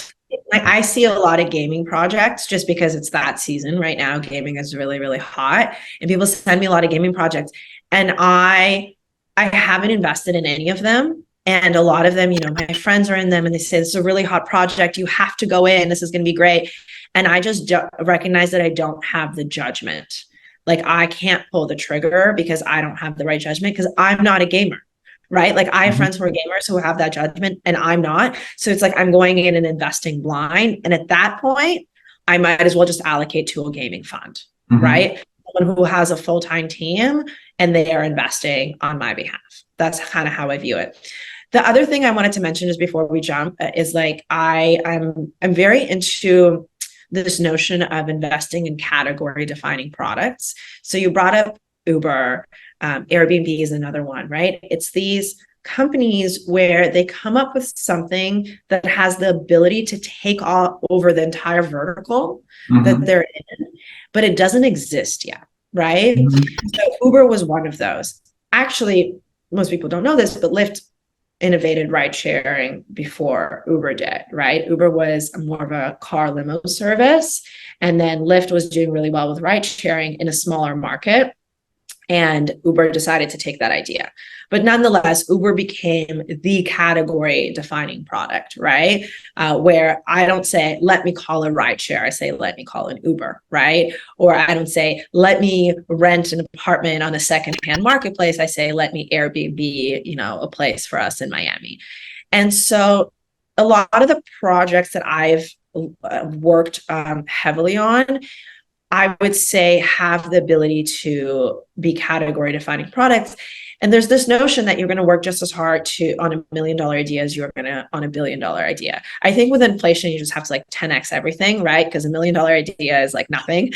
I see a lot of gaming projects just because it's that season right now. Gaming is really, really hot, and people send me a lot of gaming projects, and I haven't invested in any of them. And a lot of them, my friends are in them, and they say, this is a really hot project. You have to go in. This is going to be great. And I just recognize that I don't have the judgment. Like I can't pull the trigger because I don't have the right judgment, because I'm not a gamer, right? Like I have friends who are gamers who have that judgment and I'm not. So it's like I'm going in and investing blind. And at that point, I might as well just allocate to a gaming fund, right? Someone who has a full-time team and they are investing on my behalf. That's kind of how I view it. The other thing I wanted to mention is before we jump is I'm very into this notion of investing in category defining products. So you brought up Uber, Airbnb is another one, right? It's these companies where they come up with something that has the ability to take over the entire vertical that they're in, but it doesn't exist yet, right? So Uber was one of those. Actually, most people don't know this, but Lyft innovated ride sharing before Uber did, right? Uber was more of a car limo service, and then Lyft was doing really well with ride sharing in a smaller market. And Uber decided to take that idea. But nonetheless, Uber became the category defining product, right? Where I don't say, let me call a rideshare. I say, let me call an Uber, right? Or I don't say, let me rent an apartment on a secondhand marketplace. I say, let me Airbnb, a place for us in Miami. And so a lot of the projects that I've worked heavily on, I would say have the ability to be category defining products. And there's this notion that you're going to work just as hard on $1 million idea as you're going to on $1 billion idea. I think with inflation, you just have to 10x everything, right? Because $1 million idea is nothing.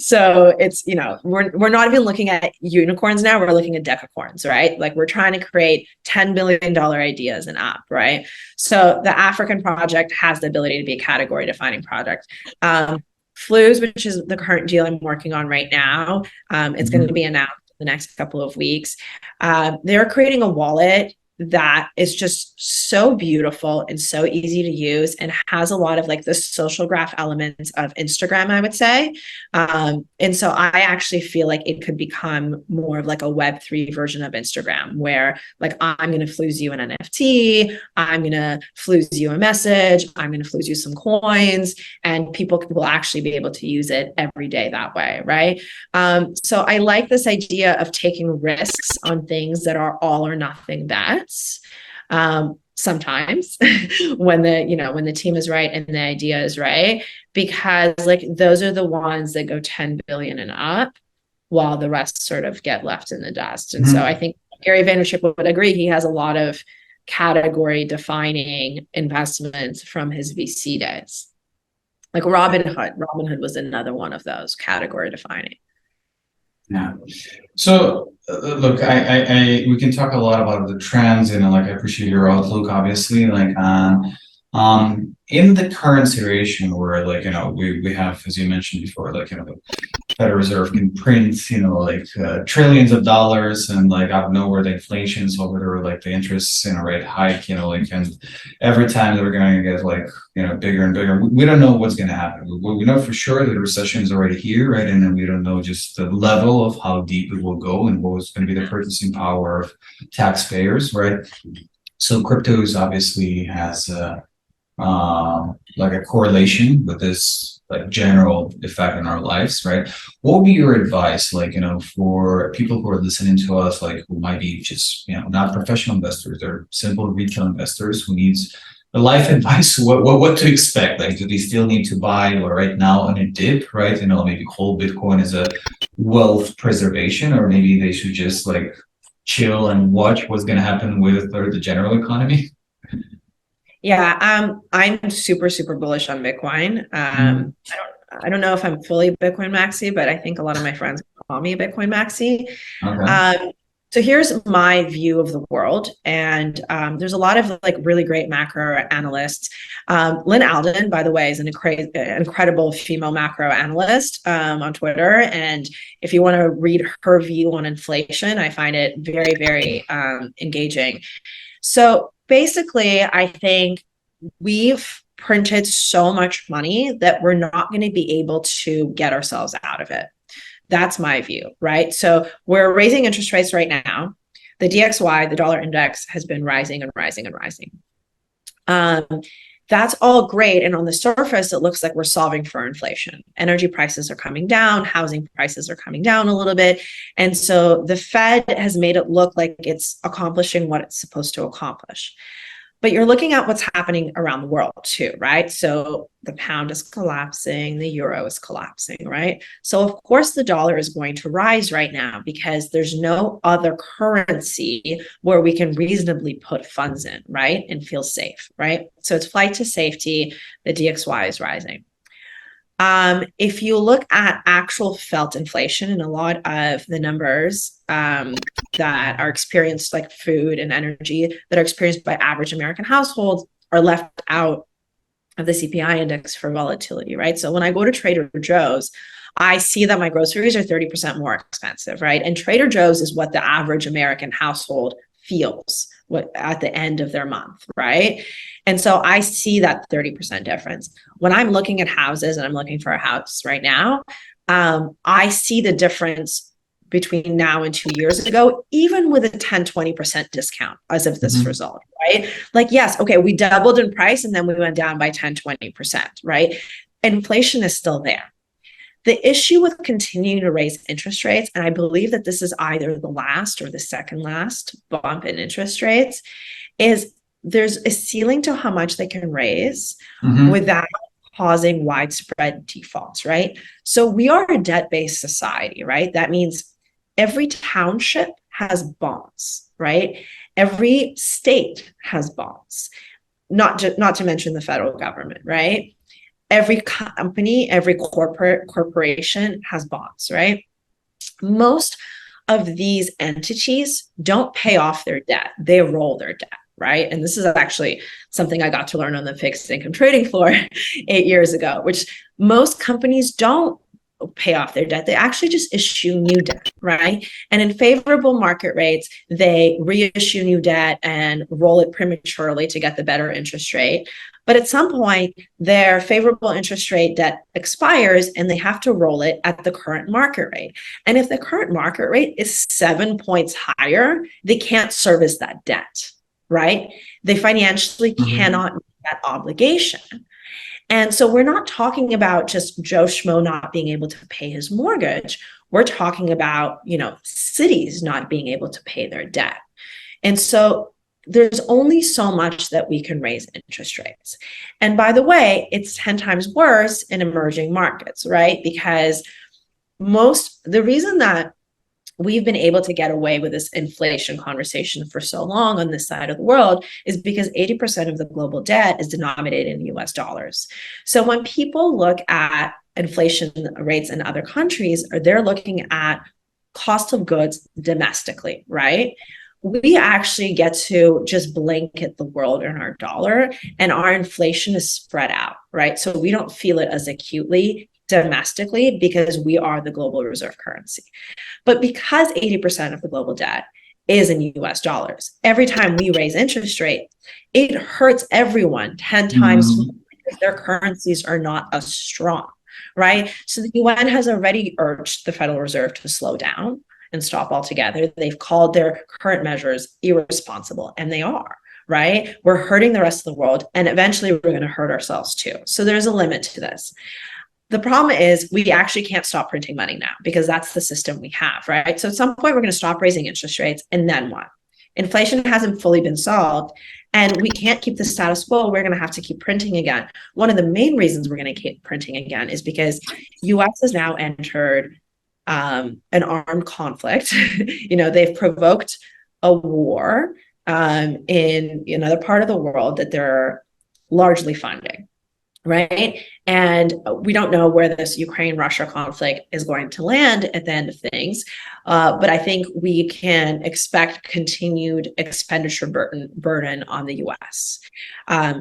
So it's, we're not even looking at unicorns now. We're looking at decacorns, right? We're trying to create $10 billion ideas and up, right? So the African project has the ability to be a category defining product. Flooz, which is the current deal I'm working on right now, it's going to be announced in the next couple of weeks. They're creating a wallet that is just so beautiful and so easy to use and has a lot of the social graph elements of Instagram, I would say. And so I actually feel like it could become more of a Web3 version of Instagram, where I'm going to Flooz you an NFT, I'm going to Flooz you a message, I'm going to Flooz you some coins, and people will actually be able to use it every day that way, right? So I like this idea of taking risks on things that are all or nothing bets. Sometimes when the team is right and the idea is right, because those are the ones that go 10 billion and up, while the rest sort of get left in the dust. And so I think Gary Vaynerchuk would agree. He has a lot of category defining investments from his VC days. Like Robinhood. Robinhood was another one of those category defining. Yeah. So look, we can talk a lot about the trends, and like I appreciate your outlook, obviously. Like in the current situation where like we have, as you mentioned before, like the Federal Reserve can print like trillions of dollars, and like out of nowhere the inflation's over, like the interest rate hike, like, and every time that we're gonna get like bigger and bigger, we don't know what's gonna happen. We know for sure that the recession is already here, right? And then we don't know just the level of how deep it will go and what's going to be the purchasing power of taxpayers, right? So cryptos obviously has like a correlation with this like general effect in our lives, right? What would be your advice, like for people who are listening to us, like who might be just not professional investors, they're simple retail investors who needs the life advice, what to expect? Like, do they still need to buy right now on a dip, right? Maybe hold Bitcoin as a wealth preservation, or maybe they should just like chill and watch what's going to happen with the general economy? Yeah, I'm super, super bullish on Bitcoin. I don't know if I'm fully Bitcoin maxi, but I think a lot of my friends call me a Bitcoin maxi. Okay. So here's my view of the world. And there's a lot of like really great macro analysts. Lynn Alden, by the way, is an incredible female macro analyst on Twitter. And if you want to read her view on inflation, I find it very, very engaging. So basically, I think we've printed so much money that we're not going to be able to get ourselves out of it. That's my view, right? So we're raising interest rates right now. The DXY, the dollar index, has been rising and rising and rising. That's all great. And on the surface, it looks like we're solving for inflation. Energy prices are coming down, housing prices are coming down a little bit. And so the Fed has made it look like it's accomplishing what it's supposed to accomplish. But you're looking at what's happening around the world too, right? So the pound is collapsing, the euro is collapsing, right? So of course the dollar is going to rise right now because there's no other currency where we can reasonably put funds in, right? And feel safe, right? So it's flight to safety, the DXY is rising. If you look at actual felt inflation, and a lot of the numbers that are experienced, like food and energy, that are experienced by average American households are left out of the CPI index for volatility, right? So when I go to Trader Joe's, I see that my groceries are 30% more expensive, right? And Trader Joe's is what the average American household feels at the end of their month, right? And so I see that 30% difference. When I'm looking at houses and I'm looking for a house right now, I see the difference between now and 2 years ago, even with a 10, 20% discount as of this result, right? Like, yes, okay, we doubled in price and then we went down by 10, 20%, right? Inflation is still there. The issue with continuing to raise interest rates, and I believe that this is either the last or the second last bump in interest rates, is there's a ceiling to how much they can raise without causing widespread defaults, right? So we are a debt-based society, right? That means every township has bonds, right? Every state has bonds, not to mention the federal government, right? Every company, every corporation has bonds, right? Most of these entities don't pay off their debt. They roll their debt, right? And this is actually something I got to learn on the fixed income trading floor 8 years ago, which most companies don't pay off their debt. They actually just issue new debt, right? And in favorable market rates, they reissue new debt and roll it prematurely to get the better interest rate. But at some point, their favorable interest rate debt expires and they have to roll it at the current market rate. And if the current market rate is 7 points higher, they can't service that debt, right? They financially cannot meet that obligation. And so we're not talking about just Joe Schmo not being able to pay his mortgage. We're talking about, cities not being able to pay their debt. And so there's only so much that we can raise interest rates. And by the way, it's 10 times worse in emerging markets, right? Because the reason that we've been able to get away with this inflation conversation for so long on this side of the world is because 80% of the global debt is denominated in US dollars. So when people look at inflation rates in other countries, or they're looking at cost of goods domestically, right? We actually get to just blanket the world in our dollar, and our inflation is spread out, right? So we don't feel it as acutely domestically because we are the global reserve currency. But because 80% of the global debt is in US dollars, every time we raise interest rate, it hurts everyone 10 times more because their currencies are not as strong, right? So the UN has already urged the Federal Reserve to slow down and stop altogether. They've called their current measures irresponsible, and they are, right? We're hurting the rest of the world, and eventually we're going to hurt ourselves too. So there's a limit to this. The problem is we actually can't stop printing money now because that's the system we have, right? So at some point we're going to stop raising interest rates, and then what? Inflation hasn't fully been solved, and we can't keep the status quo. We're going to have to keep printing again. One of the main reasons we're going to keep printing again is because US has now entered an armed conflict. They've provoked a war in another part of the world that they're largely funding, right? And we don't know where this Ukraine-Russia conflict is going to land at the end of things. But I think we can expect continued expenditure burden on the US,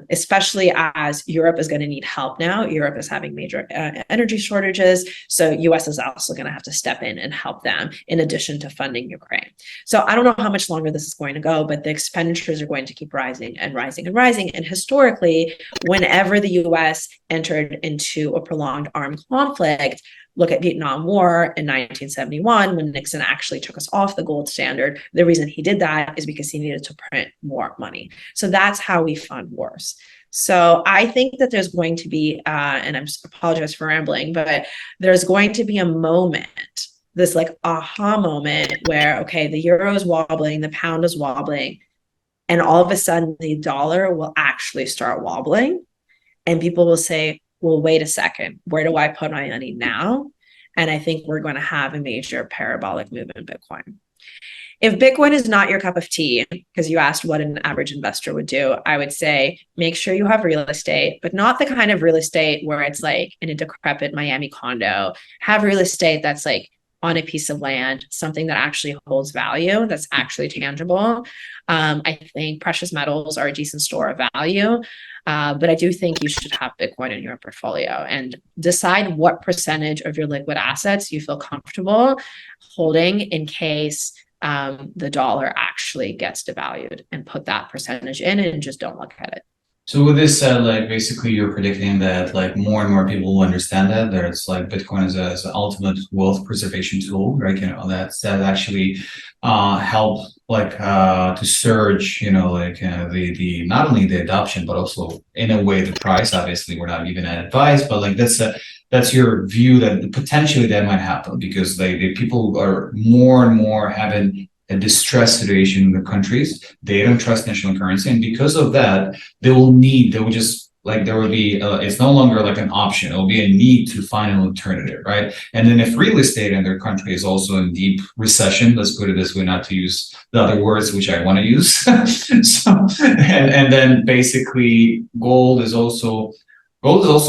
especially as Europe is going to need help now. Europe is having major energy shortages. So US is also going to have to step in and help them in addition to funding Ukraine. So I don't know how much longer this is going to go, but the expenditures are going to keep rising and rising and rising. And historically, whenever the US entered into a prolonged armed conflict, look at Vietnam War in 1971, when Nixon actually took us off the gold standard. The reason he did that is because he needed to print more money. So that's how we fund wars. So I think that there's going to be, and I apologize for rambling, but there's going to be a moment, this like aha moment where, okay, the euro is wobbling, the pound is wobbling, and all of a sudden the dollar will actually start wobbling. And people will say, well, wait a second, where do I put my money now? And I think we're going to have a major parabolic move in Bitcoin. If Bitcoin is not your cup of tea, because you asked what an average investor would do, I would say make sure you have real estate, but not the kind of real estate where it's like in a decrepit Miami condo. Have real estate that's like on a piece of land, something that actually holds value, that's actually tangible. I think precious metals are a decent store of value. But I do think you should have Bitcoin in your portfolio and decide what percentage of your liquid assets you feel comfortable holding in case the dollar actually gets devalued, and put that percentage in and just don't look at it. So with this said, like basically you're predicting that like more and more people will understand that it's like Bitcoin is an ultimate wealth preservation tool, right? That actually help like to surge, the not only the adoption but also in a way the price. Obviously, we're not giving that advice, but like that's your view that potentially that might happen because the people are more and more having a distress situation in the countries. They don't trust national currency, and because of that, there will be it's no longer like an option. It will be a need to find an alternative, right? And then if real estate in their country is also in deep recession, let's put it this way, not to use the other words which I want to use. And then basically gold is also,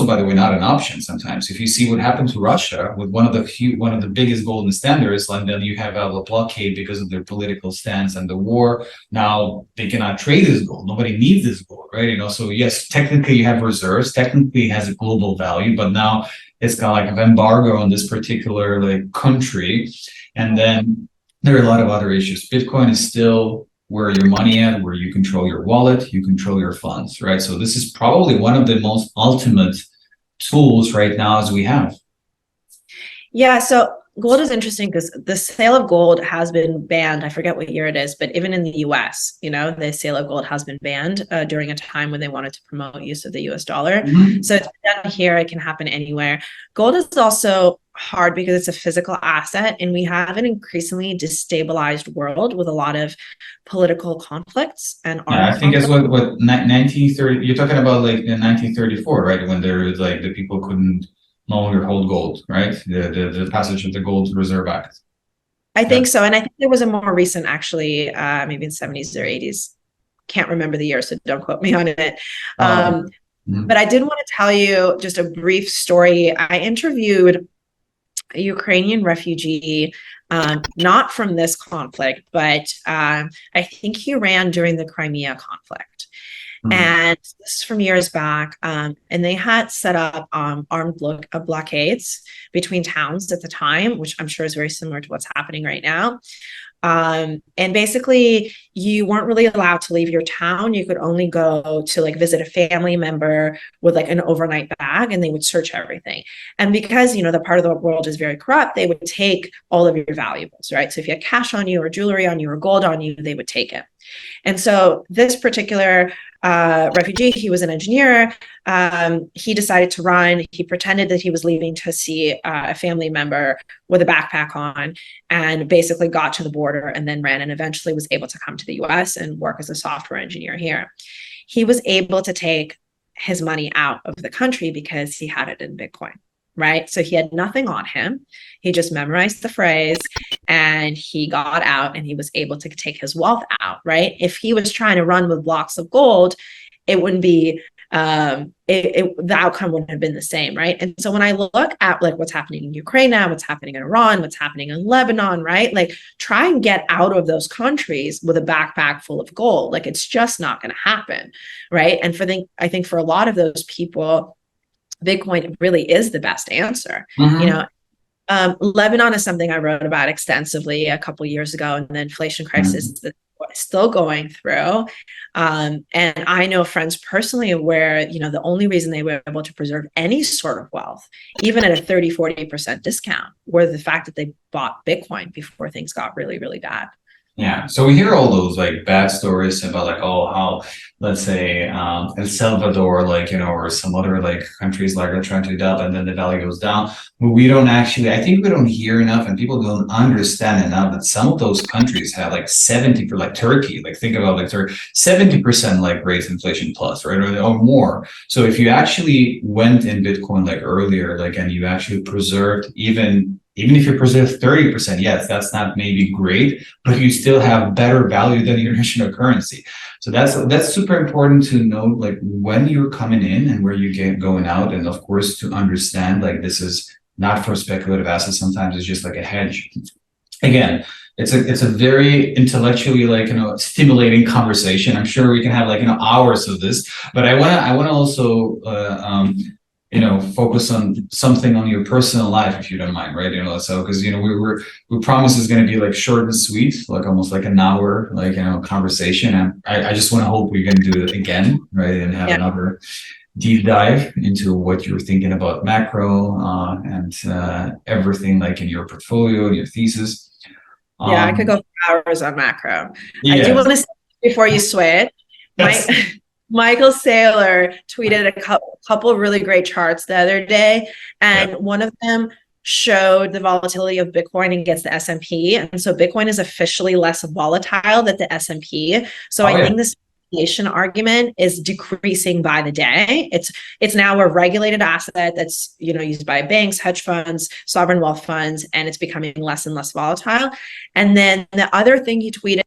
by the way, not an option sometimes. If you see what happened to Russia with one of the biggest golden standards, and then you have a blockade because of their political stance and the war. Now they cannot trade this gold. Nobody needs this gold, right? So yes, technically you have reserves. Technically it has a global value, but now it's got like an embargo on this particular like country. And then there are a lot of other issues. Bitcoin is still where your money at, where you control your wallet, you control your funds, right? So this is probably one of the most ultimate tools right now as we have. Yeah, so gold is interesting because the sale of gold has been banned. I forget what year it is, but even in the US, the sale of gold has been banned during a time when they wanted to promote use of the US dollar. Mm-hmm. So it's done here, it can happen anywhere. Gold is also hard because it's a physical asset, and we have an increasingly destabilized world with a lot of political conflicts and I think it's what 1930, you're talking about like in 1934, right? When there was like the people couldn't no longer hold gold, right? The passage of the Gold Reserve Act. I think so. And I think there was a more recent, actually, maybe in the 70s or 80s. Can't remember the year, so don't quote me on it. But I did want to tell you just a brief story. I interviewed a Ukrainian refugee, not from this conflict, but I think he ran during the Crimea conflict. And this is from years back. And they had set up armed blockades between towns at the time, which I'm sure is very similar to what's happening right now. And basically, you weren't really allowed to leave your town. You could only go to like visit a family member with like an overnight bag, and they would search everything. And because, you know, the part of the world is very corrupt, they would take all of your valuables, right? So if you had cash on you or jewelry on you or gold on you, they would take it. And so this particular refugee, he was an engineer. He decided to run. He pretended that he was leaving to see a family member with a backpack on, and basically got to the border and then ran, and eventually was able to come to the US and work as a software engineer here. He was able to take his money out of the country because he had it in Bitcoin, right? So he had nothing on him. He just memorized the phrase and he got out, and he was able to take his wealth out, right? If he was trying to run with blocks of gold, it wouldn't be, the outcome wouldn't have been the same, right? And so when I look at like what's happening in Ukraine now, what's happening in Iran, what's happening in Lebanon, right? Like try and get out of those countries with a backpack full of gold. Like it's just not going to happen, right? And I think for a lot of those people, Bitcoin really is the best answer. You know, Lebanon is something I wrote about extensively a couple of years ago, and the inflation crisis that's still going through. And I know friends personally where, you know, the only reason they were able to preserve any sort of wealth, even at a 30-40% discount, were the fact that they bought Bitcoin before things got really, really bad. Yeah. So we hear all those like bad stories about like, oh, how, let's say, El Salvador, like, you know, or some other like countries like are trying to adopt, and then the value goes down. But we don't actually, I think we don't hear enough, and people don't understand enough that some of those countries have like 70 for like Turkey, like think about like 70% like rates inflation plus, right? Or more. So if you actually went in Bitcoin like earlier, like, and you actually preserved even if you preserve 30%, yes, that's not maybe great, but you still have better value than your national currency. So that's super important to know, like when you're coming in and where you get going out, and of course to understand like this is not for speculative assets. Sometimes it's just like a hedge. Again, it's a very intellectually like, you know, stimulating conversation. I'm sure we can have like, you know, hours of this, but I wanna also you know, focus on something on your personal life, if you don't mind, right? You know, so because, you know, we promise it's going to be like short and sweet, like almost like an hour, like, you know, conversation. And I just want to hope we can do it again, right? And have another deep dive into what you're thinking about macro and everything like in your portfolio and your thesis. I could go for hours on macro. I do want to say before you switch, Michael Saylor tweeted a couple of really great charts the other day, and one of them showed the volatility of Bitcoin against the S&P. And so Bitcoin is officially less volatile than the S&P. So I think this inflation argument is decreasing by the day. It's now a regulated asset that's, you know, used by banks, hedge funds, sovereign wealth funds, and it's becoming less and less volatile. And then the other thing he tweeted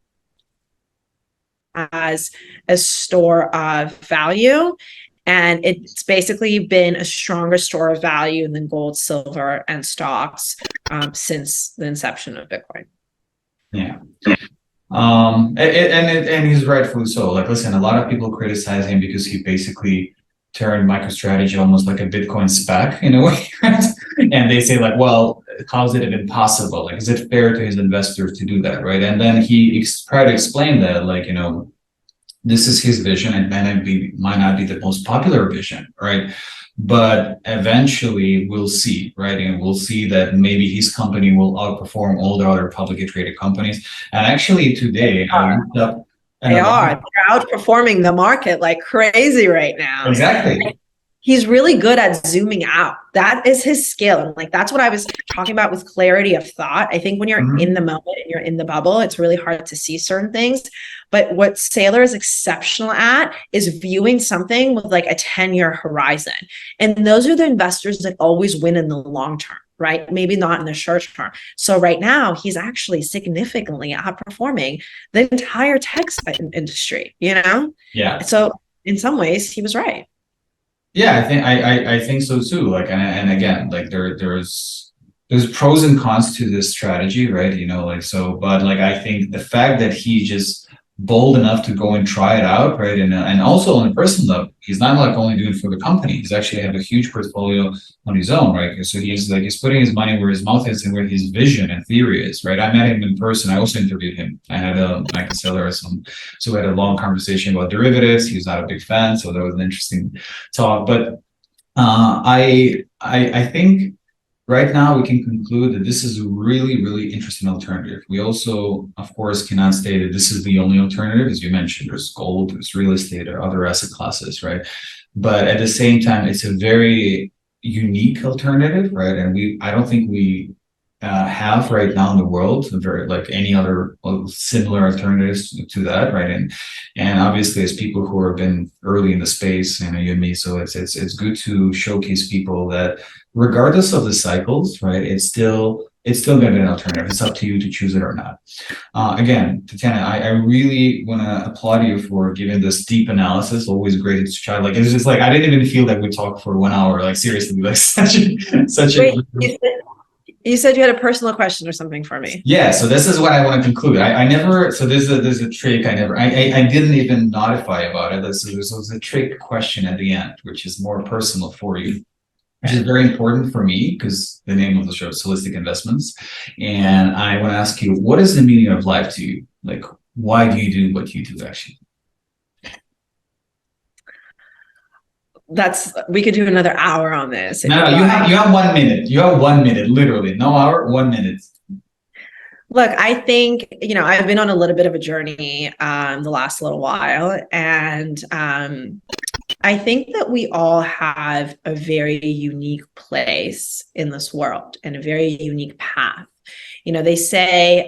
as a store of value, and it's basically been a stronger store of value than gold, silver, and stocks since the inception of Bitcoin. Yeah. And he's rightfully so. Like, listen, a lot of people criticize him because he basically turned MicroStrategy almost like a Bitcoin SPAC in a way, right? And they say like, well, how is it even possible? Like, is it fair to his investors to do that, right? And then he tried to explain that, like, you know, this is his vision, and might not be the most popular vision, right? But eventually we'll see, right? And we'll see that maybe his company will outperform all the other publicly traded companies. And actually today I looked up. They're outperforming the market like crazy right now. Exactly. He's really good at zooming out. That is his skill. And like, that's what I was talking about with clarity of thought. I think when you're in the moment and you're in the bubble, it's really hard to see certain things. But what Saylor is exceptional at is viewing something with like a 10-year horizon. And those are the investors that always win in the long term, right? Maybe not in the short term. So right now, he's actually significantly outperforming the entire tech industry, you know? Yeah. So in some ways, he was right. Yeah, I think so too. Like, and again, like there's pros and cons to this strategy, right? You know, like so, but like I think the fact that he just bold enough to go and try it out, right? And also on a personal level, he's not like only doing it for the company. He's actually have a huge portfolio on his own, right? So he's putting his money where his mouth is and where his vision and theory is, right? I met him in person. I also interviewed him. I had a seller or some, so we had a long conversation about derivatives. He was not a big fan, so that was an interesting talk. But I think right now we can conclude that this is a really, really interesting alternative. We also, of course, cannot say that this is the only alternative. As you mentioned, there's gold, there's real estate, or other asset classes, right? But at the same time, it's a very unique alternative, right? And I don't think we have right now in the world very like any other similar alternatives to that, right? And obviously, as people who have been early in the space, and you and me, so it's good to showcase people that regardless of the cycles, right? It's still going to be an alternative. It's up to you to choose it or not. Again, Tatiana, I really want to applaud you for giving this deep analysis. Always great to try. Like it's just like I didn't even feel that we talked for 1 hour. Like seriously, like such Wait, a. you said you had a personal question or something for me. Yeah, so this is what I want to conclude. I never, so there's a trick I didn't even notify about it. This was a trick question at the end, which is more personal for you, which is very important for me because the name of the show is Holistic Investments. And I want to ask you, what is the meaning of life to you? Like, why do you do what you do actually? We could do another hour on this. No, you have 1 minute. You have 1 minute, literally. No hour, 1 minute. Look, I think, I've been on a little bit of a journey the last little while. And I think that we all have a very unique place in this world and a very unique path. They say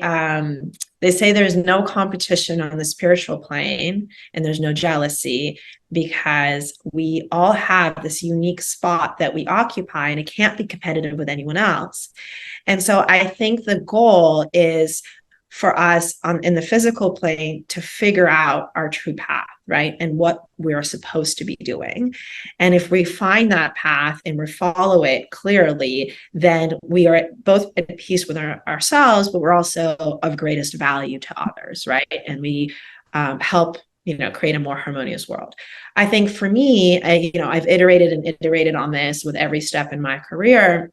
there's no competition on the spiritual plane and there's no jealousy because we all have this unique spot that we occupy and it can't be competitive with anyone else. And so I think the goal is for us in the physical plane to figure out our true path, right? And what we're supposed to be doing. And if we find that path and we follow it clearly, then we are both at peace with ourselves, but we're also of greatest value to others, right? And we help create a more harmonious world. I think for me, I've iterated and iterated on this with every step in my career.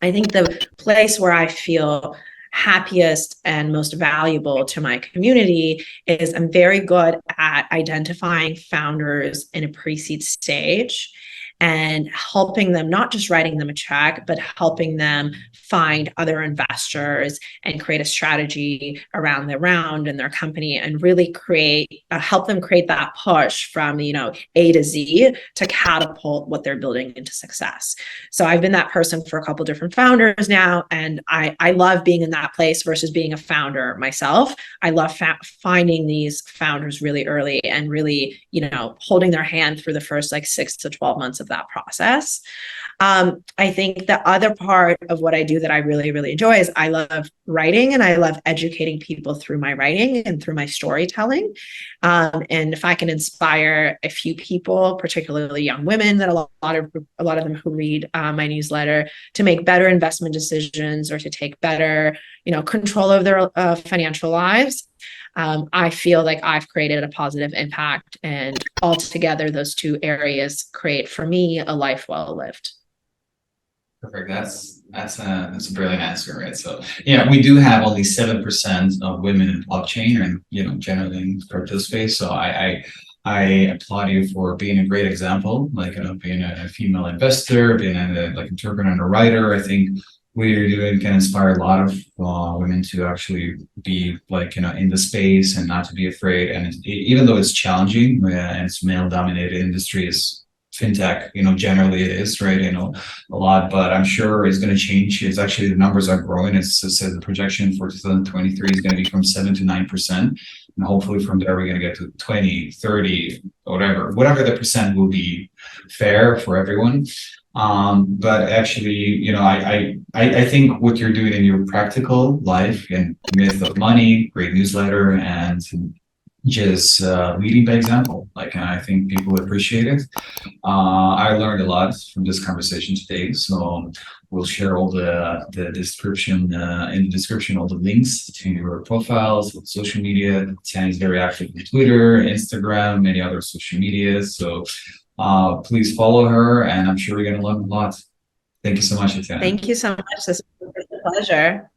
I think the place where I feel happiest and most valuable to my community is I'm very good at identifying founders in a pre-seed stage and helping them, not just writing them a check, but helping them find other investors and create a strategy around their round and their company and really help them create that push from, A to Z to catapult what they're building into success. So I've been that person for a couple different founders now. And I love being in that place versus being a founder myself. I love finding these founders really early and really, holding their hand through the first 6 to 12 months of that process. I think the other part of what I do that I really, really enjoy is I love writing and I love educating people through my writing and through my storytelling. And if I can inspire a few people, particularly young women, that a lot of them who read my newsletter, to make better investment decisions or to take better, control of their financial lives, I feel like I've created a positive impact, and altogether those two areas create for me a life well lived. Perfect. That's a brilliant answer, right? So yeah, we do have only 7% of women in blockchain and generally in crypto space. So I applaud you for being a great example, being a female investor, being an entrepreneur and a writer. I think what you're doing can inspire a lot of women to actually be in the space and not to be afraid. And even though it's challenging and it's male dominated industry is fintech, generally it is, right? A lot, but I'm sure it's going to change. It's actually the numbers are growing. It says the projection for 2023 is going to be from 7 to 9%. And hopefully from there, we're going to get to 20, 30, whatever the percent will be fair for everyone. But actually, you know, I think what you're doing in your practical life and Myth of Money, great newsletter, and just leading by example. Like, I think people appreciate it. I learned a lot from this conversation today, so we'll share all the description in the description, all the links to your profiles, social media. Tatiana is very active on Twitter, Instagram, many other social medias. So please follow her, and I'm sure you're going to learn a lot. Thank you so much, Tatiana. Thank you so much. This was a pleasure.